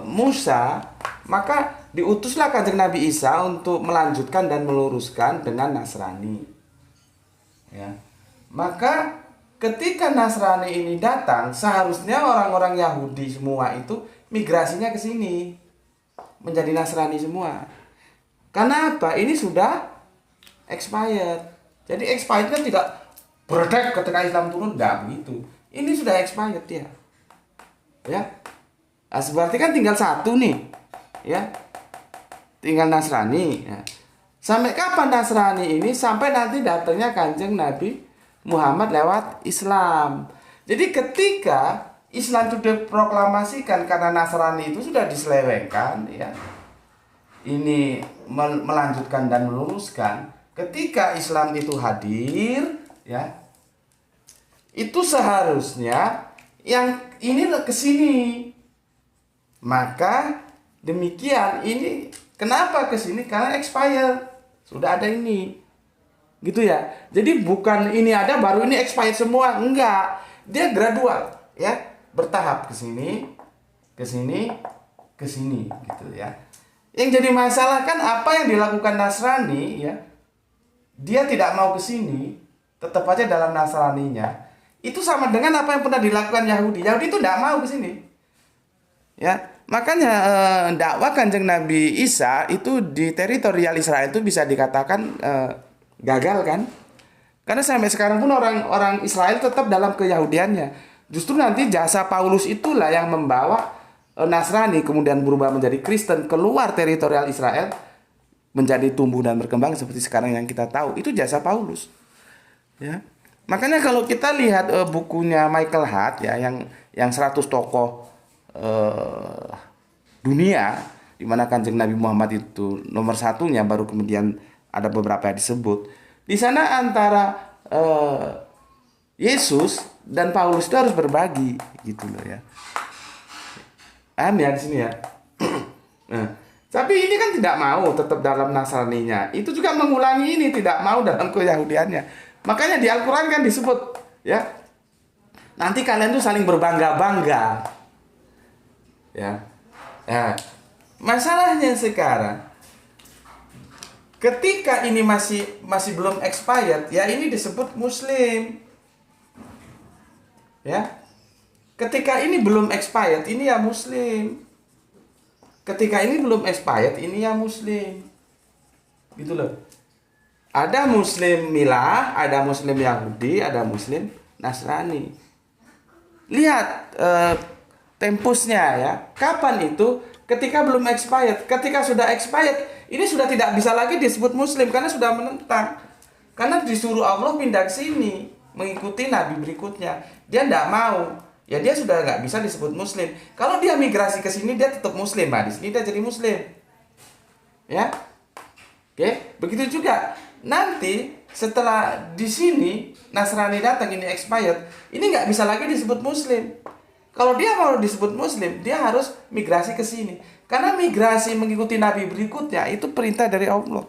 Musa, maka diutuslah Kanjeng Nabi Isa untuk melanjutkan dan meluruskan dengan Nasrani. Ya. Maka ketika Nasrani ini datang, seharusnya orang-orang Yahudi semua itu migrasinya ke sini, menjadi Nasrani semua. Karena apa? Ini sudah expired. Jadi expired kan tidak berdek ketika Islam turun, enggak begitu. Ini sudah expired ya. Ya. Nah, berarti kan tinggal satu nih. Ya. Tinggal Nasrani. Ya. Sampai kapan Nasrani ini? Sampai nanti datangnya Kanjeng Nabi Muhammad lewat Islam. Jadi ketika Islam itu diproklamasikan karena Nasrani itu sudah diselewengkan, ya. Ini melanjutkan dan meluruskan. Ketika Islam itu hadir, ya, itu seharusnya yang ini ke sini. Maka demikian ini kenapa ke sini? Karena expired. Sudah ada ini. Gitu ya. Jadi bukan ini ada baru ini expired semua, enggak. Dia gradual, ya. Bertahap ke sini, ke sini, ke sini gitu ya. Yang jadi masalah kan apa yang dilakukan Nasrani, ya. Dia tidak mau ke sini, tetap aja dalam Nasraninya. Itu sama dengan apa yang pernah dilakukan Yahudi. Yahudi itu tidak mau ke sini. Ya, makanya dakwah Kanjeng Nabi Isa itu di teritorial Israel itu bisa dikatakan gagal kan? Karena sampai sekarang pun orang Israel tetap dalam keyahudiannya. Justru nanti jasa Paulus itulah yang membawa Nasrani kemudian berubah menjadi Kristen keluar teritorial Israel menjadi tumbuh dan berkembang seperti sekarang yang kita tahu. Itu jasa Paulus. Ya. Makanya kalau kita lihat bukunya Michael Hart ya yang 100 tokoh dunia di mana Kanjeng Nabi Muhammad itu nomor satunya, baru kemudian ada beberapa yang disebut. Di sana antara Yesus dan Paulus itu harus berbagi gitu loh ya. Paham ya di sini ya. Nah, tapi ini kan tidak mau tetap dalam Nasraninya. Itu juga mengulangi ini, tidak mau dalam keyahudiannya. Makanya di Al-Qur'an kan disebut ya. Nanti kalian tuh saling berbangga-bangga. Ya. Nah, masalahnya sekarang ketika ini masih belum expired, ya ini disebut muslim. Ya. Ketika ini belum expired, ini ya muslim. Ketika ini belum expired, ini ya muslim. Gitu loh. Ada muslim milah, ada muslim Yahudi, ada muslim Nasrani. Lihat tempusnya ya. Kapan itu? Ketika belum expired. Ketika sudah expired, ini sudah tidak bisa lagi disebut muslim karena sudah menentang. Karena disuruh Allah pindah ke sini, mengikuti nabi berikutnya. Dia tidak mau. Ya dia sudah nggak bisa disebut muslim. Kalau dia migrasi ke sini dia tetap muslim. Nah, di sini dia jadi muslim. Ya. Oke, begitu juga. Nanti setelah di sini Nasrani datang ini expired, ini nggak bisa lagi disebut muslim. Kalau dia mau disebut muslim, dia harus migrasi ke sini. Karena migrasi mengikuti nabi berikutnya itu perintah dari Allah.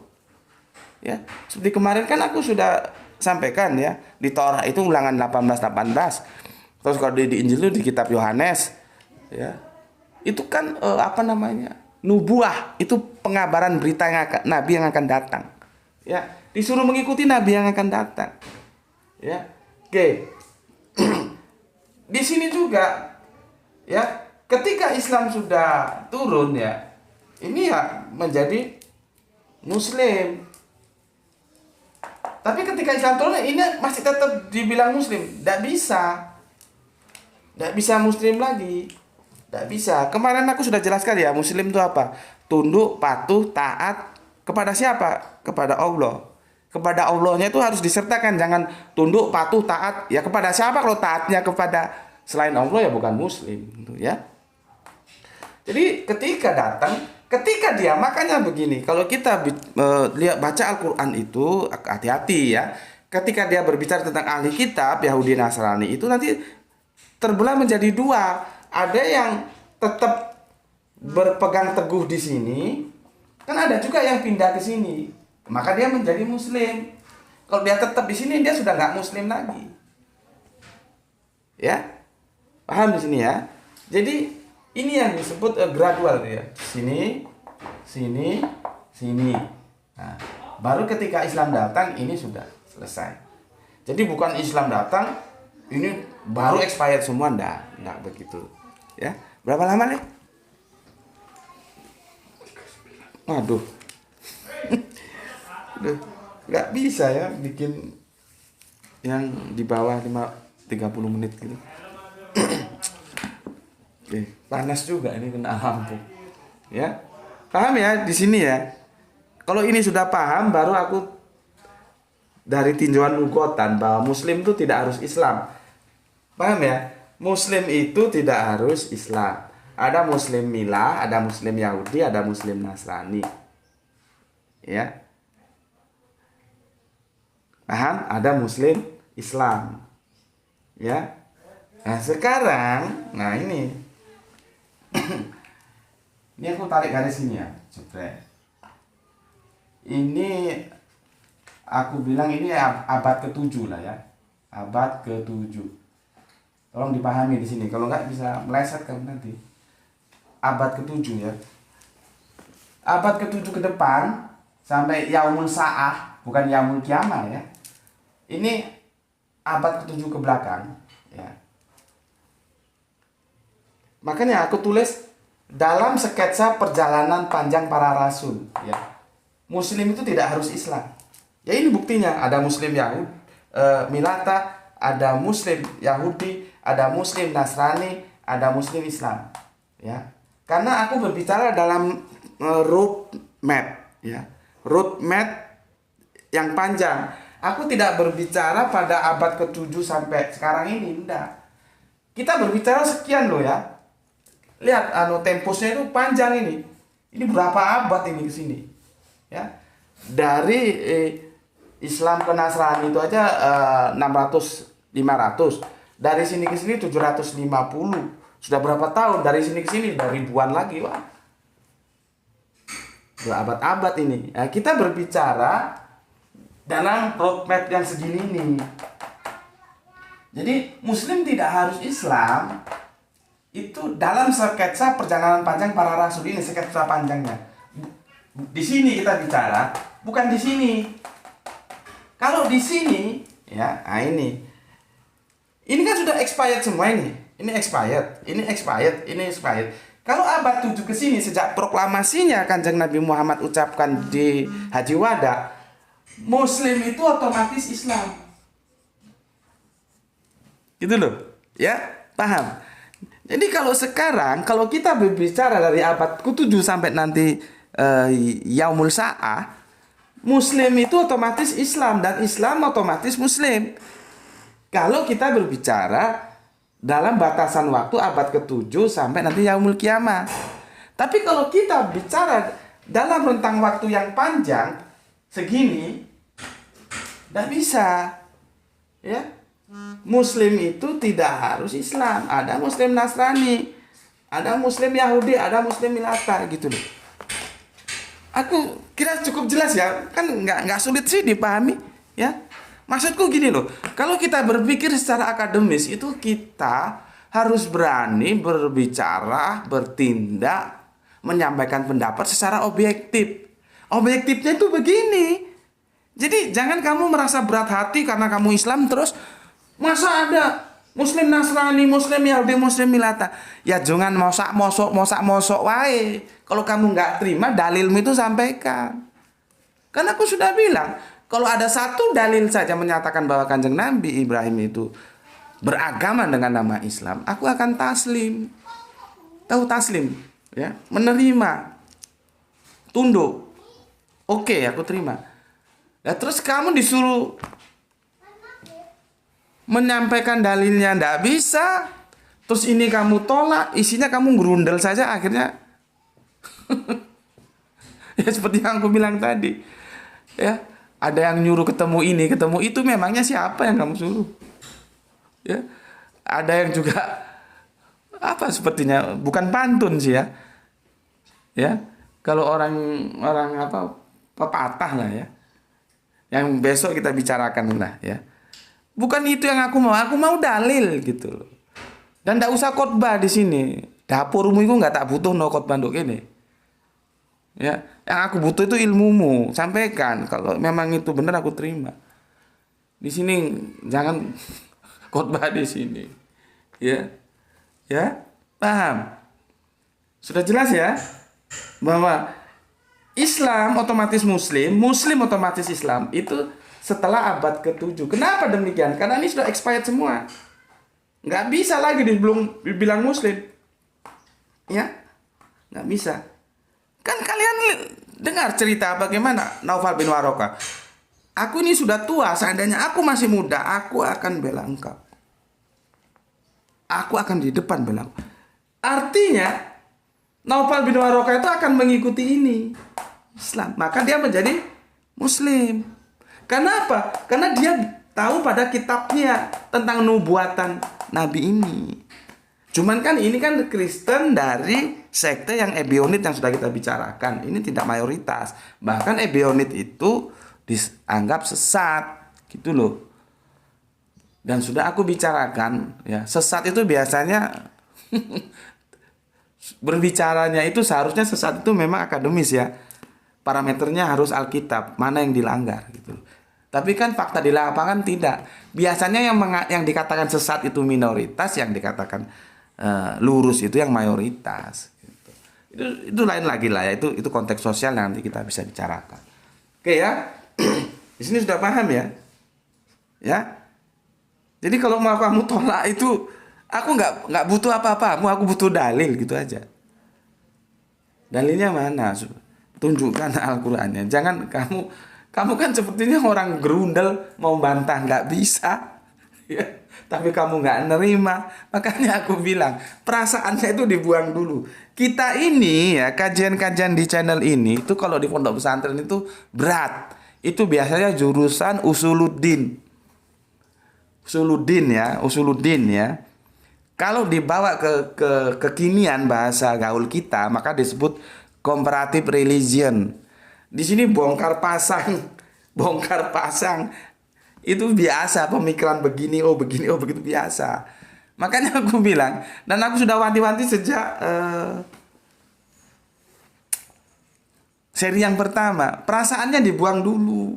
Ya, seperti kemarin kan aku sudah sampaikan ya, di Torah itu Ulangan 18:18. Terus kalau di Injil itu di kitab Yohanes ya. Itu kan nubuah, itu pengabaran berita nabi yang akan datang. Ya, disuruh mengikuti nabi yang akan datang. Ya. Oke. Di sini juga ya, ketika Islam sudah turun ya, ini ya menjadi muslim. Tapi ketika Islam turun ini masih tetap dibilang muslim, tidak bisa. Tidak bisa muslim lagi. Tidak bisa. Kemarin aku sudah jelaskan ya, muslim itu apa? Tunduk, patuh, taat kepada siapa? Kepada Allah. Kepada Allahnya itu harus disertakan. Jangan tunduk, patuh, taat. Ya kepada siapa? Kalau taatnya kepada selain Allah ya bukan muslim. Ya. Jadi ketika datang, ketika dia, makanya begini. Kalau kita lihat baca Al-Quran itu, hati-hati ya. Ketika dia berbicara tentang ahli kitab, Yahudi Nasrani, itu nanti terbelah menjadi dua. Ada yang tetap berpegang teguh di sini, kan ada juga yang pindah ke sini. Maka dia menjadi muslim. Kalau dia tetap di sini, dia sudah nggak muslim lagi. Ya, paham di sini ya. Jadi ini yang disebut gradual ya. Sini, sini, sini. Nah, baru ketika Islam datang ini sudah selesai. Jadi bukan Islam datang ini baru expired semua, enggak begitu. Ya, berapa lama nih? Waduh. Udah enggak bisa ya bikin yang di bawah 30 menit gitu. Oke, panas juga ini kena lampu. Ya. Paham ya di sini ya? Kalau ini sudah paham, baru aku dari tinjauan lugotan bahwa Muslim itu tidak harus Islam. Paham ya? Muslim itu tidak harus Islam. Ada Muslim Milah, ada Muslim Yahudi, ada Muslim Nasrani. Ya. Paham? Ada Muslim Islam. Ya. Nah, sekarang, nah ini. Ini aku tarik garis ini ya. Jepret. Ini aku bilang ini abad ke-7 lah ya. Abad ke-7. Tolong dipahami di sini. Kalau nggak bisa meleset kan nanti. Abad ke-7 ya. Abad ke-7 ke depan sampai Yaumul Sa'ah, bukan Yaumul Qiyamah ya. Ini abad ke-7 ke belakang ya. Makanya aku tulis dalam sketsa perjalanan panjang para rasul ya. Muslim itu tidak harus Islam. Ya ini buktinya, ada Muslim Yahudi, Milata, ada Muslim Yahudi, ada Muslim Nasrani, ada Muslim Islam. Ya, karena aku berbicara dalam road map, ya, road map yang panjang. Aku tidak berbicara pada abad ke-7 sampai sekarang ini, enggak. Kita berbicara sekian loh ya. Lihat, tempusnya itu panjang ini. Ini berapa abad ini ke sini? Ya, dari Islam ke Nasrani itu aja 600 500. Dari sini ke sini 750. Sudah berapa tahun dari sini ke sini? Dari ribuan lagi, wah. Berabad-abad ini. Nah, kita berbicara dalam roadmap yang segini ini. Jadi Muslim tidak harus Islam. Itu dalam sketsa perjalanan panjang para rasul ini, sketsa panjangnya. Di sini kita bicara, bukan di sini. Kalau di sini, ya, nah ini. Ini kan sudah expired semua ini. Ini expired, ini expired, ini expired. Kalau abad 7 ke sini sejak proklamasinya Kanjeng Nabi Muhammad ucapkan di Haji Wada, Muslim itu otomatis Islam. Gitu loh, ya, paham? Jadi kalau sekarang, kalau kita berbicara dari abad ke-7 sampai nanti Yaumul Sa'ah, Muslim itu otomatis Islam dan Islam otomatis Muslim. Kalau kita berbicara dalam batasan waktu abad ke-7 sampai nanti Yaumul Qiyamah. Tapi kalau kita bicara dalam rentang waktu yang panjang segini, tidak bisa. Ya. Muslim itu tidak harus Islam. Ada Muslim Nasrani, ada Muslim Yahudi, ada Muslim Milata gitu loh. Aku kira cukup jelas ya, kan nggak sulit sih dipahami ya. Maksudku gini loh, kalau kita berpikir secara akademis itu kita harus berani berbicara, bertindak, menyampaikan pendapat secara objektif. Objektifnya itu begini. Jadi jangan kamu merasa berat hati karena kamu Islam terus masa ada Muslim Nasrani, Muslim Yahudi, Muslim Milata. Ya jangan mosok wae. Kalau kamu nggak terima dalilmu itu sampaikan. Karena aku sudah bilang, kalau ada satu dalil saja menyatakan bahwa Kanjeng Nabi Ibrahim itu beragama dengan nama Islam, aku akan taslim. Tahu taslim? Ya, menerima. Tunduk. Oke, aku terima. Ya, terus kamu disuruh menyampaikan dalilnya ndak bisa. Terus ini kamu tolak, isinya kamu gerundel saja akhirnya. Ya seperti yang aku bilang tadi. Ya, ada yang nyuruh ketemu ini, ketemu itu, memangnya siapa yang kamu suruh? Ya. Ada yang juga apa sepertinya bukan pantun sih ya. Ya. Kalau orang apa pepatah lah ya. Yang besok kita bicarakan lah ya. Bukan itu yang aku mau dalil gitu loh. Dan enggak usah khotbah di sini. Dapurmu itu enggak tak butuh no khotbah nduk kene. Ya, yang aku butuh itu ilmumu, sampaikan. Kalau memang itu benar aku terima. Di sini jangan khotbah di sini. Ya. Ya, paham? Sudah jelas ya? Bahwa Islam otomatis Muslim, Muslim otomatis Islam itu setelah abad ke-7. Kenapa demikian? Karena ini sudah expired semua. Nggak bisa lagi dibilang Muslim. Ya, nggak bisa. Kan kalian Dengar cerita bagaimana Naufal bin Warokah. Aku ini sudah tua, seandainya aku masih muda, aku akan bela engkau. Aku akan di depan bela engkau. Artinya, Naufal bin Warokah itu akan mengikuti ini, Islam. Maka dia menjadi Muslim. Karena apa? Karena dia tahu pada kitabnya tentang nubuatan Nabi ini. Cuman kan ini kan Kristen dari sekte yang Ebionit yang sudah kita bicarakan. Ini tidak mayoritas. Bahkan Ebionit itu dianggap sesat, gitu loh. Dan sudah aku bicarakan, ya, sesat itu biasanya berbicaranya itu seharusnya sesat itu memang akademis ya. Parameternya harus Alkitab, mana yang dilanggar gitu. Tapi kan fakta di lapangan tidak. Biasanya yang dikatakan sesat itu minoritas, yang dikatakan lurus itu yang mayoritas. Gitu. Itu lain lagi lah ya. Itu konteks sosial yang nanti kita bisa bicarakan. Oke ya, di sini sudah paham ya. Ya. Jadi kalau mau kamu tolak itu, aku nggak butuh apa-apa. Aku butuh dalil gitu aja. Dalilnya mana? Tunjukkan Al-Qur'annya. Jangan kamu kan sepertinya orang gerundel mau bantah, nggak bisa. Ya, tapi kamu nggak nerima. Makanya aku bilang perasaannya itu dibuang dulu. Kita ini ya kajian-kajian di channel ini itu kalau di pondok pesantren itu berat. Itu biasanya jurusan usuluddin. Usuluddin ya. Kalau dibawa ke kekinian bahasa gaul kita maka disebut comparative religion. Di sini bongkar pasang itu biasa, pemikiran begini, oh begitu biasa. Makanya aku bilang, dan aku sudah wanti-wanti sejak seri yang pertama, perasaannya dibuang dulu.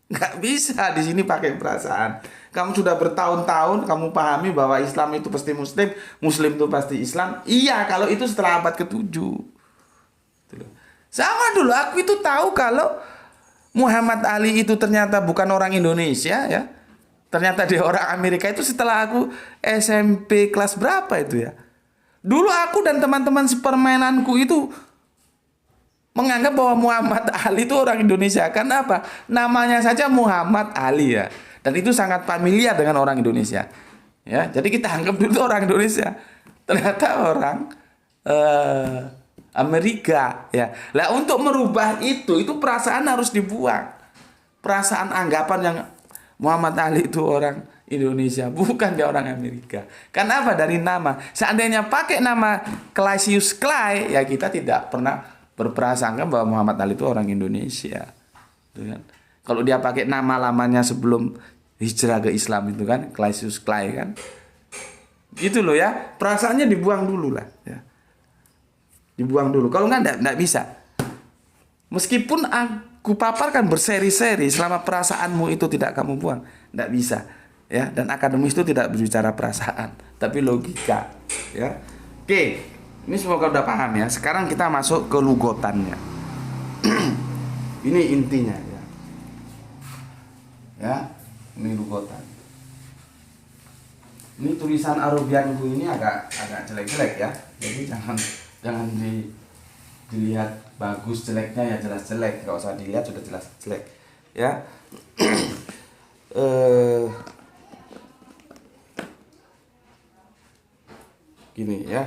Nggak bisa di sini pakai perasaan. Kamu sudah bertahun-tahun kamu pahami bahwa Islam itu pasti Muslim, Muslim itu pasti Islam. Iya, kalau itu setelah abad ke-7. Sama dulu aku itu tahu kalau Muhammad Ali itu ternyata bukan orang Indonesia ya. Ternyata dia orang Amerika itu setelah aku SMP kelas berapa itu ya. Dulu aku dan teman-teman sepermainanku itu menganggap bahwa Muhammad Ali itu orang Indonesia. Karena apa? Namanya saja Muhammad Ali ya. Dan itu sangat familiar dengan orang Indonesia. Ya, jadi kita anggap dulu orang Indonesia. Ternyata orang Amerika ya. Lah untuk merubah itu perasaan harus dibuang. Perasaan anggapan yang Muhammad Ali itu orang Indonesia, bukan dia orang Amerika. Karena apa? Dari nama. Seandainya pakai nama Cassius Clay, ya kita tidak pernah berprasangka bahwa Muhammad Ali itu orang Indonesia. Gitu kan? Kalau dia pakai nama lamanya sebelum hijrah ke Islam itu kan, Cassius Clay kan. Gitu loh ya. Perasaannya dibuang dulu lah ya. Dibuang dulu. Kalau enggak bisa. Meskipun aku paparkan berseri-seri selama perasaanmu itu tidak kamu buang, enggak bisa. Ya, dan akademis itu tidak berbicara perasaan, tapi logika, ya. Oke. Ini semoga udah paham ya. Sekarang kita masuk ke lugotannya. Ini intinya ya. Ya, ini lugotan. Ini tulisan Arabianku ini agak jelek-jelek ya. Jadi jangan dilihat bagus jeleknya ya, jelas jelek, nggak usah dilihat sudah jelas jelek ya. Gini ya.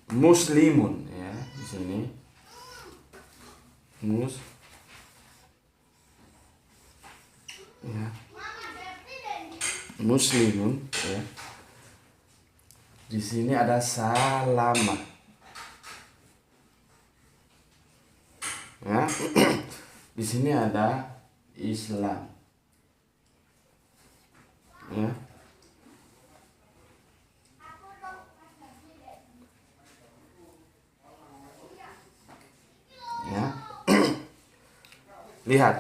Muslimun ya, di sini ya. Muslimun ya. Di sini ada salama. Ya. Di sini ada Islam. Ya. Ya. Lihat.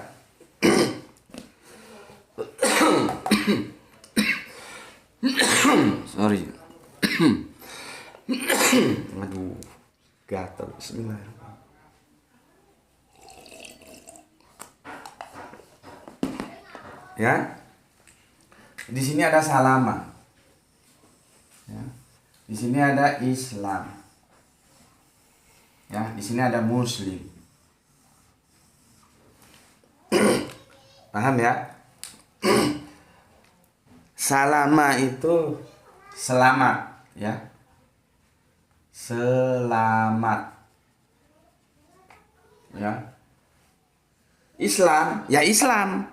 Sorry. Aduh, gatal. Bismillahirrahmanirrahim. Ya, di sini ada salama. Ya, di sini ada Islam. Ya, di sini ada muslim. Paham ya? Salama itu selamat, ya. Selamat. Ya. Islam, ya Islam.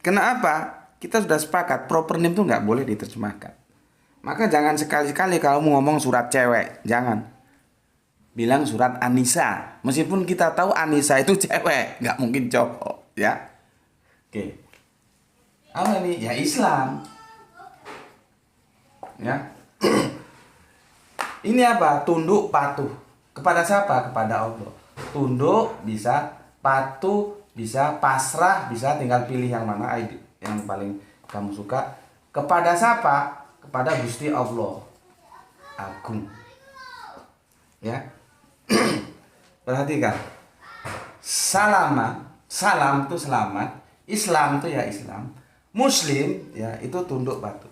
Kenapa? Kita sudah sepakat proper name itu nggak boleh diterjemahkan. Maka jangan sekali-kali kalau mau ngomong surat cewek, jangan bilang surat Anissa. Meskipun kita tahu Anissa itu cewek, nggak mungkin cowok, ya. Oke. Apa ini? Ya Islam. Ya. Ini apa? Tunduk patuh. Kepada siapa? Kepada Allah. Tunduk bisa, patuh bisa, pasrah bisa, tinggal pilih yang mana yang paling kamu suka. Kepada siapa? Kepada Gusti Allah Agung. Ya. Perhatikan. Salam itu selamat. Islam itu ya Islam. Muslim ya itu tunduk patuh.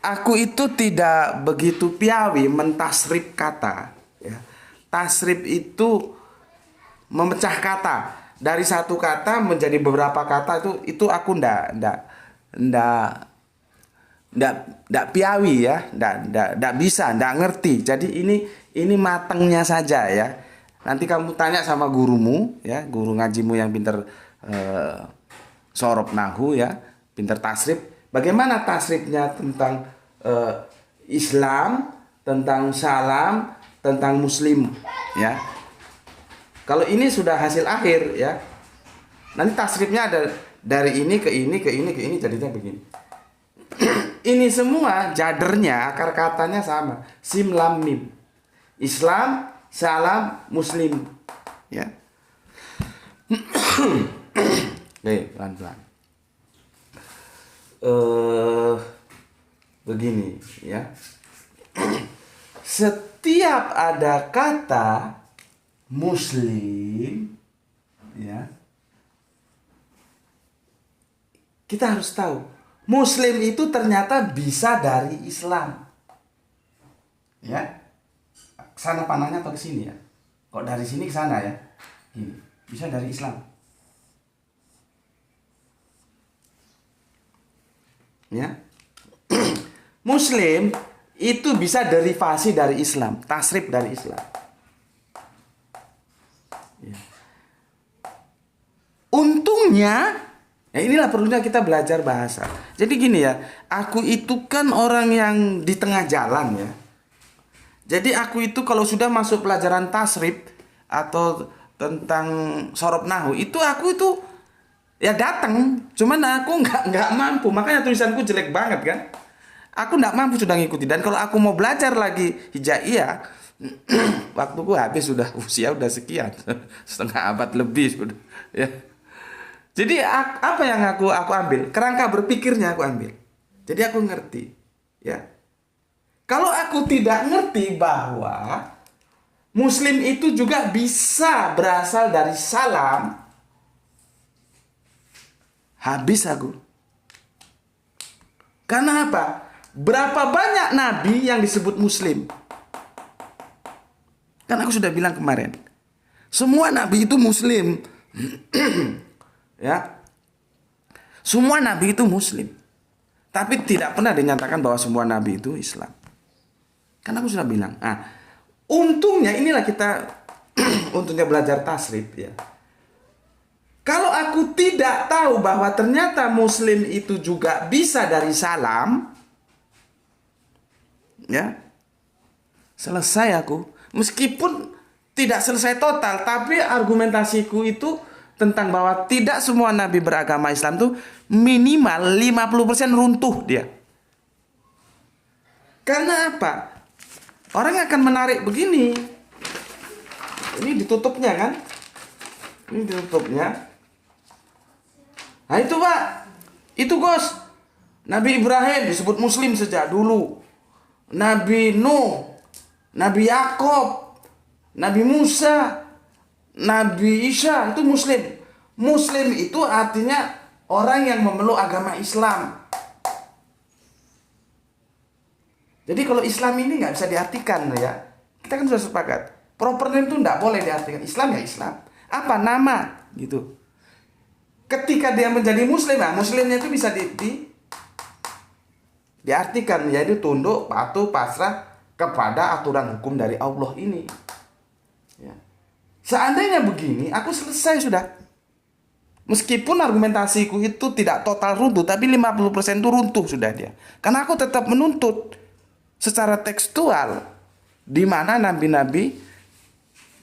Aku itu tidak begitu piawi mentasrif kata, ya. Tasrif itu memecah kata dari satu kata menjadi beberapa kata, itu aku ndak piawi, ya, ndak bisa, ndak ngerti. Jadi ini matengnya saja, ya. Nanti kamu tanya sama gurumu, ya, guru ngajimu yang pinter sorob nahu, ya, pinter tasrif. Bagaimana tasrifnya tentang Islam, tentang salam, tentang muslim, ya. Kalau ini sudah hasil akhir, ya. Nanti tasrifnya ada dari ini ke ini ke ini ke ini, jadinya begini. Ini semua jadernya, akar katanya sama. Sim lam mim. Islam, salam, muslim, ya. Oke, pelan-pelan. Begini, ya. Setiap ada kata muslim, ya, kita harus tahu muslim itu ternyata bisa dari Islam, ya. Sana panahnya atau ke sini, ya? Kok dari sini ke sana, ya? Ini bisa dari Islam, ya. Muslim itu bisa derivasi dari Islam, tasrif dari Islam. Ya. Untungnya, ya inilah perlunya kita belajar bahasa. Jadi gini, ya, aku itu kan orang yang di tengah jalan, ya. Jadi aku itu kalau sudah masuk pelajaran tasrif atau tentang sorob nahu, aku itu ya datang, cuman aku nggak mampu, makanya tulisanku jelek banget kan. Aku nggak mampu sudah ngikuti, dan kalau aku mau belajar lagi hijaiyah, waktuku habis, sudah usia udah sekian, setengah abad lebih sudah, ya. Jadi apa yang aku ambil? Kerangka berpikirnya aku ambil. Jadi aku ngerti, ya. Kalau aku tidak ngerti bahwa muslim itu juga bisa berasal dari salam, habis aku. Karena apa? Berapa banyak nabi yang disebut muslim? Kan aku sudah bilang kemarin, semua nabi itu muslim. Ya. Semua nabi itu muslim. Tapi tidak pernah dinyatakan bahwa semua nabi itu Islam. Kan aku sudah bilang. Untungnya inilah kita untungnya belajar tasrif, ya. Kalau aku tidak tahu bahwa ternyata muslim itu juga bisa dari salam, ya, selesai aku. Meskipun tidak selesai total, tapi argumentasiku itu tentang bahwa tidak semua nabi beragama Islam tuh minimal 50% runtuh dia. Karena apa? Orang akan menarik begini. Ini ditutupnya kan? Ini ditutupnya. Nah itu, Pak. Itu, Gus. Nabi Ibrahim disebut muslim sejak dulu. Nabi Nuh, Nabi Yakob, Nabi Musa, Nabi Isa itu muslim. Muslim itu artinya orang yang memeluk agama Islam. Jadi kalau Islam ini nggak bisa diartikan ya. Kita kan sudah sepakat. Proper name itu nggak boleh diartikan. Islam ya Islam. Apa nama gitu. Ketika dia menjadi Muslim, nah Muslimnya itu bisa diartikan yaitu tunduk, patuh, pasrah kepada aturan hukum dari Allah ini. Ya. Seandainya begini, aku selesai sudah. Meskipun argumentasiku itu tidak total runtuh, tapi 50% itu runtuh sudah dia. Karena aku tetap menuntut secara tekstual di mana nabi-nabi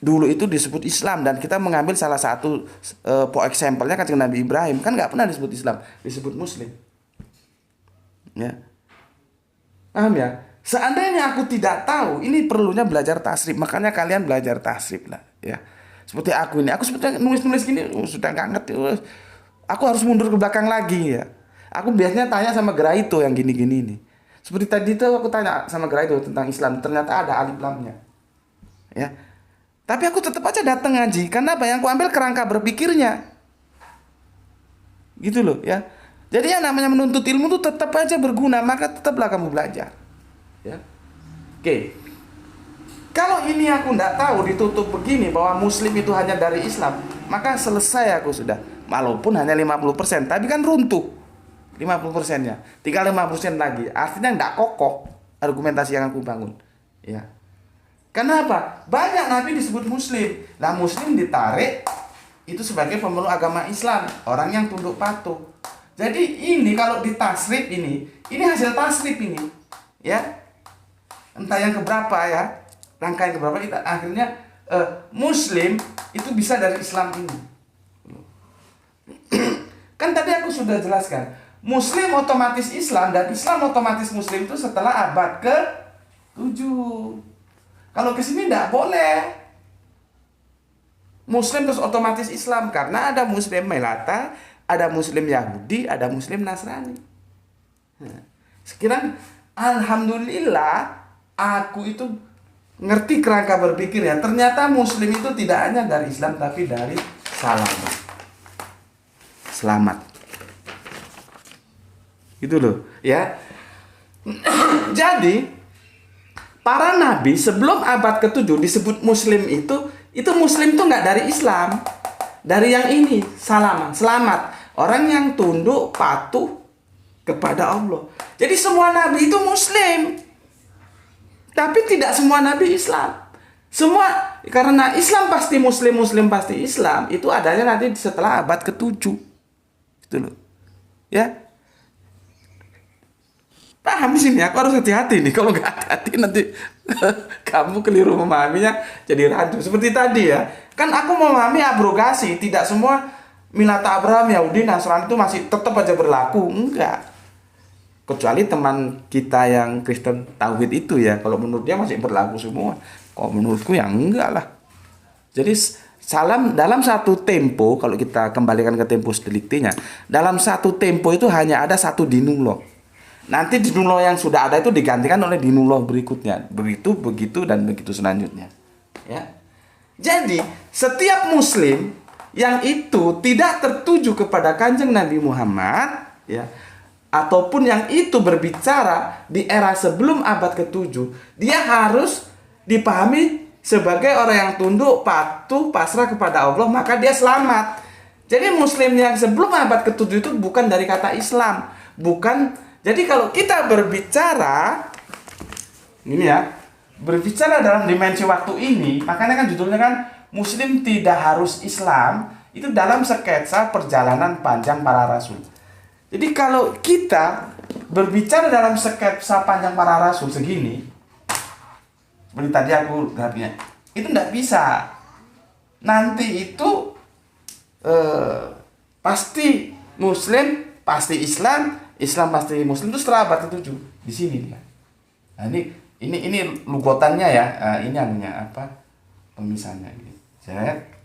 dulu itu disebut Islam, dan kita mengambil salah satu example-nya kan Nabi Ibrahim kan nggak pernah disebut Islam, disebut Muslim. Ya, paham ya? Seandainya aku tidak tahu, ini perlunya belajar tasrif, makanya kalian belajar tasrif lah, ya. Seperti aku ini, aku sebetulnya nulis-nulis gini sudah nggak ngerti, aku harus mundur ke belakang lagi ya. Aku biasanya tanya sama Graito yang gini-gini ini. Seperti tadi itu aku tanya sama Graito tentang Islam, ternyata ada alif lamnya, ya. Tapi aku tetap aja datang ngaji. Karena apa? Yang aku ambil kerangka berpikirnya. Gitu loh ya. Jadi yang namanya menuntut ilmu itu tetap aja berguna. Maka tetaplah kamu belajar. Ya. Oke. Kalau ini aku tidak tahu ditutup begini bahwa Muslim itu hanya dari Islam, maka selesai aku sudah. Walaupun hanya 50%. Tapi kan runtuh 50%-nya. Tinggal 5% lagi. Artinya tidak kokoh argumentasi yang aku bangun. Ya. Kenapa? Banyak nabi disebut Muslim. Nah Muslim ditarik itu sebagai pemeluk agama Islam, orang yang tunduk patuh. Jadi ini kalau ditasrif ini hasil tasrif ini, ya. Entah yang keberapa ya, rangkaian keberapa kita akhirnya Muslim itu bisa dari Islam ini. Kan tadi aku sudah jelaskan, Muslim otomatis Islam dan Islam otomatis Muslim itu setelah abad ke-7. Kalau ke sini tidak boleh. Muslim terus otomatis Islam karena ada Muslim Melata, ada Muslim Yahudi, ada Muslim Nasrani. Nah, sekarang alhamdulillah aku itu ngerti kerangka berpikir ya. Ternyata Muslim itu tidak hanya dari Islam tapi dari selamat. Gitu loh, ya. Jadi para nabi sebelum abad ke-7 disebut Muslim itu Muslim itu nggak dari Islam, dari yang ini selamat, orang yang tunduk patuh kepada Allah. Jadi semua nabi itu Muslim, tapi tidak semua nabi Islam. Semua karena Islam pasti Muslim, Muslim pasti Islam itu adanya nanti setelah abad ke-7, gitu loh, ya. Paham di sini, aku harus hati-hati nih. Kalau nggak hati-hati nanti kamu keliru memahaminya, jadi ragu. Seperti tadi ya, kan aku memahami abrogasi. Tidak semua Milata Abraham, Yahudi, Nasrani itu masih tetap aja berlaku. Enggak. Kecuali teman kita yang Kristen Tauhid itu ya. Kalau menurut dia masih berlaku semua. Kalau menurutku ya enggak lah. Jadi dalam satu tempo, kalau kita kembalikan ke tempus delictinya, dalam satu tempo itu hanya ada satu dinullah. Nanti dinullah yang sudah ada itu digantikan oleh dinullah berikutnya. Begitu dan begitu selanjutnya. Ya. Jadi setiap Muslim yang itu tidak tertuju kepada Kanjeng Nabi Muhammad, ya, ataupun yang itu berbicara di era sebelum abad ke-7, dia harus dipahami sebagai orang yang tunduk, patuh, pasrah kepada Allah, maka dia selamat. Jadi Muslim yang sebelum abad ke-7 itu bukan dari kata Islam, bukan. Jadi kalau kita berbicara ini ya, berbicara dalam dimensi waktu ini, makanya kan judulnya kan Muslim tidak harus Islam, itu dalam sketsa perjalanan panjang para rasul. Jadi kalau kita berbicara dalam sketsa panjang para rasul segini, seperti tadi aku grafnya, itu tidak bisa. Nanti itu pasti Muslim, pasti Islam, Islam pasti Muslim itu setelah abad ke-7 di sini dia. Nah, ini lugotannya ya. Ini anunya apa? Pemisahnya ini.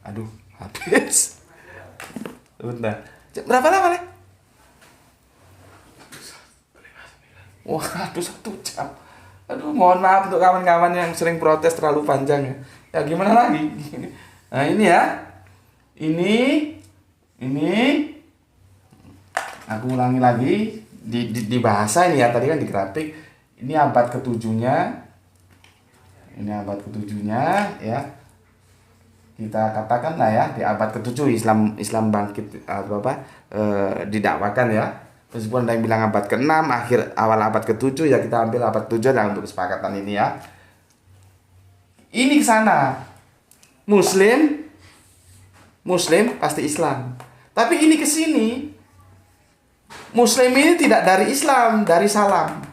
Aduh, habis. Bentar. Berapa lama nih? Wah, 1 jam. Aduh, mohon maaf untuk kawan-kawan yang sering protes terlalu panjang ya. Ya gimana lagi? Nah, ini ya. Ini aku ulangi lagi di bahasa ini ya, tadi kan di grafik. Ini abad ketujuhnya. Ini abad ketujuhnya ya. Kita katakan lah ya di abad ketujuh Islam bangkit didakwakan ya. Meskipun ada yang bilang abad ke-6, awal abad ke-7 ya, kita ambil abad ke-7 lah untuk kesepakatan ini ya. Ini ke sana. Muslim pasti Islam. Tapi ini ke sini. Muslim ini tidak dari Islam, dari salam.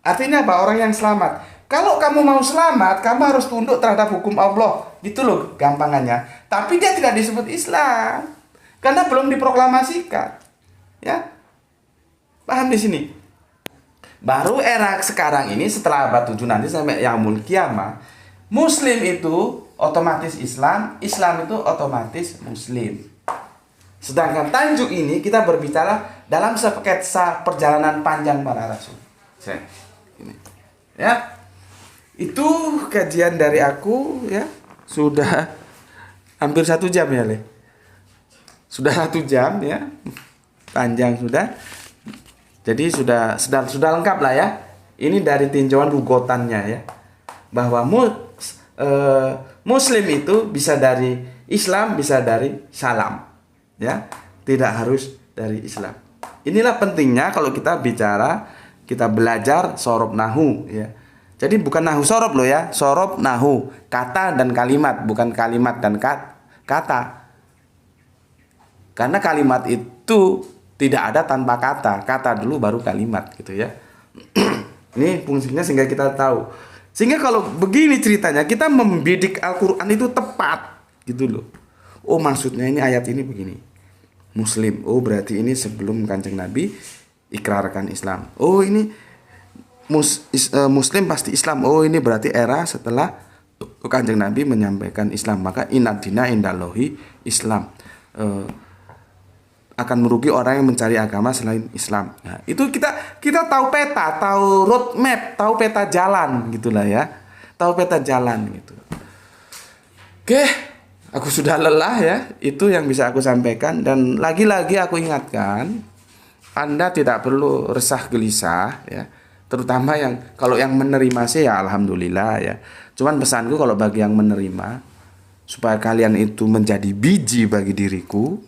Artinya apa? Orang yang selamat. Kalau kamu mau selamat, kamu harus tunduk terhadap hukum Allah. Gitu loh gampangannya. Tapi dia tidak disebut Islam. Karena belum diproklamasikan. Ya. Paham di sini? Baru era sekarang ini setelah abad 7 nanti sampai yaumul qiyamah, Muslim itu otomatis Islam, Islam itu otomatis Muslim. Sedangkan tajuk ini kita berbicara dalam sketsa perjalanan panjang para rasul. Ini. Ya. Itu kajian dari aku ya. Sudah hampir 1 jam ya, Le. Sudah 1 jam ya. Panjang sudah. Jadi sudah lengkap lah ya. Ini dari tinjauan lugotannya ya. Bahwa Muslim itu bisa dari Islam, bisa dari salam. Ya, tidak harus dari Islam. Inilah pentingnya kalau kita bicara, kita belajar sorob nahu ya. Jadi bukan nahu sorob loh ya, sorob nahu, kata dan kalimat, bukan kalimat dan kata. Karena kalimat itu tidak ada tanpa kata, kata dulu baru kalimat gitu ya. Ini fungsinya sehingga kita tahu. Sehingga kalau begini ceritanya, kita membidik Al-Quran itu tepat gitu loh. Oh maksudnya ini ayat ini begini. Muslim, oh berarti ini sebelum Kanjeng Nabi ikrarkan Islam. Oh ini Muslim pasti Islam. Oh ini berarti era setelah Kanjeng Nabi menyampaikan Islam. Maka inad dina indallahi Islam. Akan merugi orang yang mencari agama selain Islam. Nah, itu kita tahu peta, tahu roadmap, tahu peta jalan gitulah ya. Tahu peta jalan gitu. Oke. Aku sudah lelah ya, itu yang bisa aku sampaikan. Dan lagi-lagi aku ingatkan, Anda tidak perlu resah gelisah ya. Terutama kalau yang menerima sih ya alhamdulillah ya. Cuman pesanku kalau bagi yang menerima, supaya kalian itu menjadi biji bagi diriku,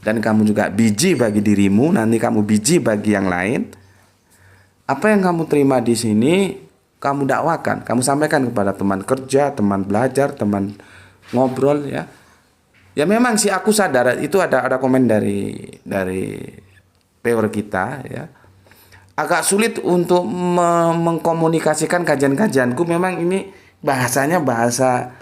dan kamu juga biji bagi dirimu, nanti kamu biji bagi yang lain. Apa yang kamu terima di sini, kamu dakwakan, kamu sampaikan kepada teman kerja, teman belajar, teman ngobrol ya. Ya memang sih aku sadar itu ada komen dari viewer kita ya. Agak sulit untuk mengkomunikasikan kajian-kajianku. Memang ini bahasanya bahasa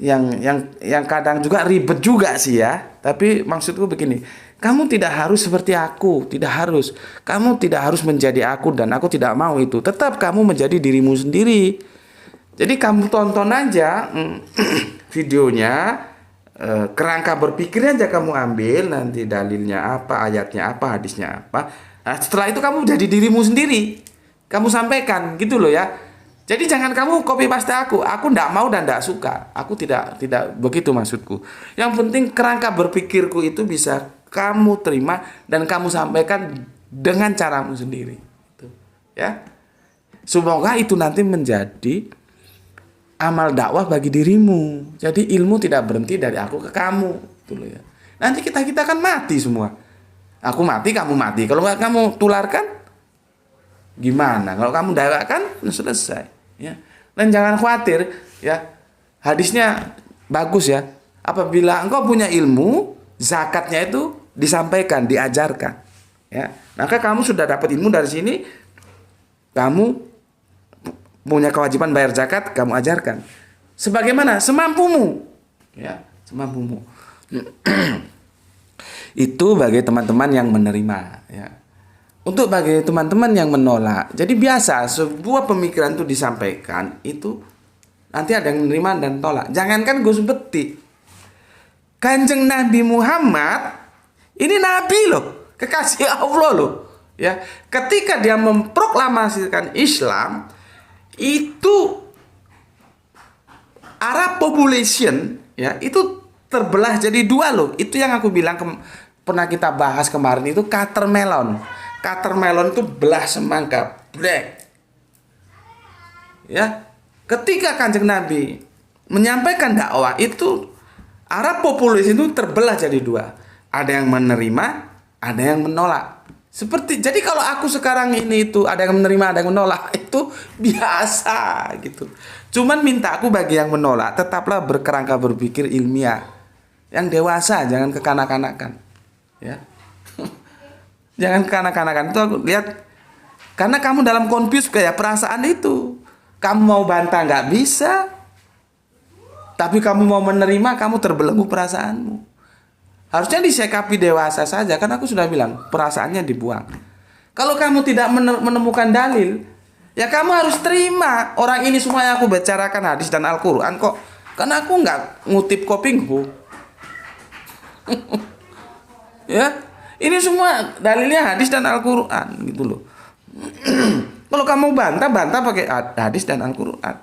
yang kadang juga ribet juga sih ya. Tapi maksudku begini, kamu tidak harus seperti aku, tidak harus. Kamu tidak harus menjadi aku dan aku tidak mau itu. Tetap kamu menjadi dirimu sendiri. Jadi kamu tonton aja videonya, kerangka berpikirnya aja kamu ambil, nanti dalilnya apa, ayatnya apa, hadisnya apa. Nah, setelah itu kamu jadi dirimu sendiri. Kamu sampaikan gitu loh ya. Jadi jangan kamu copy paste aku. Aku tidak mau dan tidak suka. Aku tidak begitu maksudku. Yang penting kerangka berpikirku itu bisa kamu terima dan kamu sampaikan dengan caramu sendiri. Gitu. Ya. Semoga itu nanti menjadi amal dakwah bagi dirimu. Jadi ilmu tidak berhenti dari aku ke kamu. Gitu loh ya. Nanti kita kan mati semua. Aku mati, kamu mati. Kalau nggak kamu tularkan, gimana? Kalau kamu dakwakan, selesai. Ya. Dan jangan khawatir, ya. Hadisnya bagus ya. Apabila engkau punya ilmu, zakatnya itu disampaikan, diajarkan. Ya. Maka kamu sudah dapat ilmu dari sini, kamu punya kewajiban bayar zakat, kamu ajarkan. Sebagaimana? Semampumu. Ya, semampumu. Itu bagi teman-teman yang menerima. Ya. Untuk bagi teman-teman yang menolak, jadi biasa sebuah pemikiran itu disampaikan, itu nanti ada yang menerima dan tolak. Jangankan Gus Beti, Kanjeng Nabi Muhammad ini Nabi loh, kekasih Allah loh. Ya, ketika dia memproklamasikan Islam, itu Arab population ya itu terbelah jadi dua loh. Itu yang aku bilang pernah kita bahas kemarin itu watermelon. cutter melon itu belah semangka, brek. Ya, ketika Kanjeng Nabi menyampaikan dakwah itu, Arab populis itu terbelah jadi dua. Ada yang menerima, ada yang menolak. Seperti jadi kalau aku sekarang ini itu ada yang menerima, ada yang menolak, itu biasa gitu. Cuman minta aku bagi yang menolak, tetaplah berkerangka berpikir ilmiah. Yang dewasa, jangan kekanak-kanakan. Ya. Jangan kekanak-kanakan. Itu aku lihat karena kamu dalam confuse kayak perasaan itu. Kamu mau bantah nggak bisa. Tapi kamu mau menerima, kamu terbelenggu perasaanmu. Harusnya disikapi dewasa saja, kan aku sudah bilang perasaannya dibuang. Kalau kamu tidak menemukan dalil, ya kamu harus terima. Orang ini semua yang aku bicarakan hadis dan Al-Quran kok. Karena aku nggak ngutip kopingku. Ya, ini semua dalilnya hadis dan Al-Quran gitu loh. Kalau kamu bantah pakai hadis dan Al-Quran,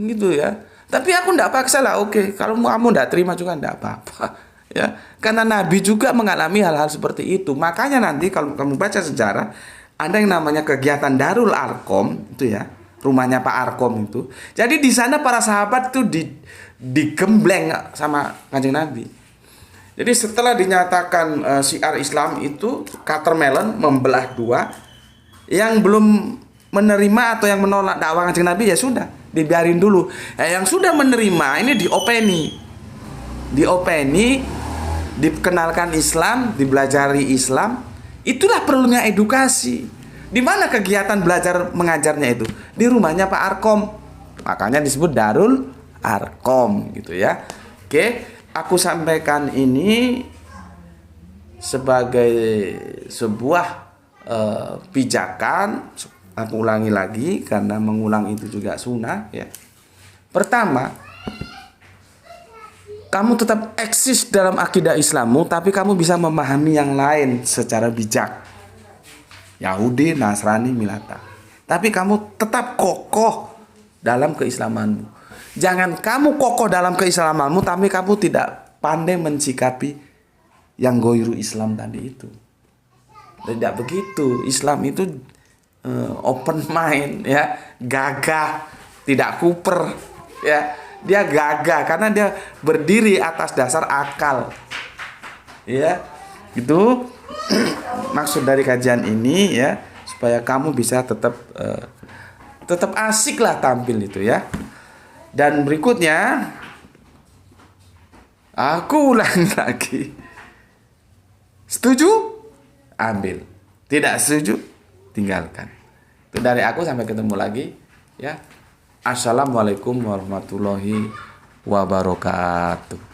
gitu ya. Tapi aku nggak paksa lah. Oke, kalau kamu nggak terima juga nggak apa-apa. Ya, karena Nabi juga mengalami hal-hal seperti itu. Makanya nanti kalau kamu baca sejarah, ada yang namanya kegiatan Darul Arkom itu ya, rumahnya Pak Arkom itu. Jadi di sana para sahabat itu digembleng sama Kanjeng Nabi. Jadi setelah dinyatakan syiar Islam itu cutter melon membelah dua, yang belum menerima atau yang menolak dakwah Kanjeng Nabi ya sudah dibiarin dulu. Yang sudah menerima ini diopeni, dikenalkan Islam, dibelajari Islam. Itulah perlunya edukasi. Di mana kegiatan belajar mengajarnya itu? Di rumahnya Pak Arkom. Makanya disebut Darul Arkom gitu ya. Oke, aku sampaikan ini sebagai sebuah pijakan. Aku ulangi lagi karena mengulang itu juga sunnah ya. Pertama, kamu tetap eksis dalam akidah Islammu, tapi kamu bisa memahami yang lain secara bijak. Yahudi, Nasrani, Milata. Tapi kamu tetap kokoh dalam keislamanmu. Jangan kamu kokoh dalam keislamanmu, tapi kamu tidak pandai mensikapi yang goiru Islam tadi itu. Tidak begitu. Islam itu open mind ya, gagah, tidak kuper ya. Dia gagah karena dia berdiri atas dasar akal. Ya. Gitu. Maksud dari kajian ini ya, supaya kamu bisa tetap asik lah tampil itu ya. Dan berikutnya aku ulangi lagi. Setuju? Ambil. Tidak setuju? Tinggalkan. Itu dari aku, sampai ketemu lagi ya. Assalamualaikum warahmatullahi wabarakatuh.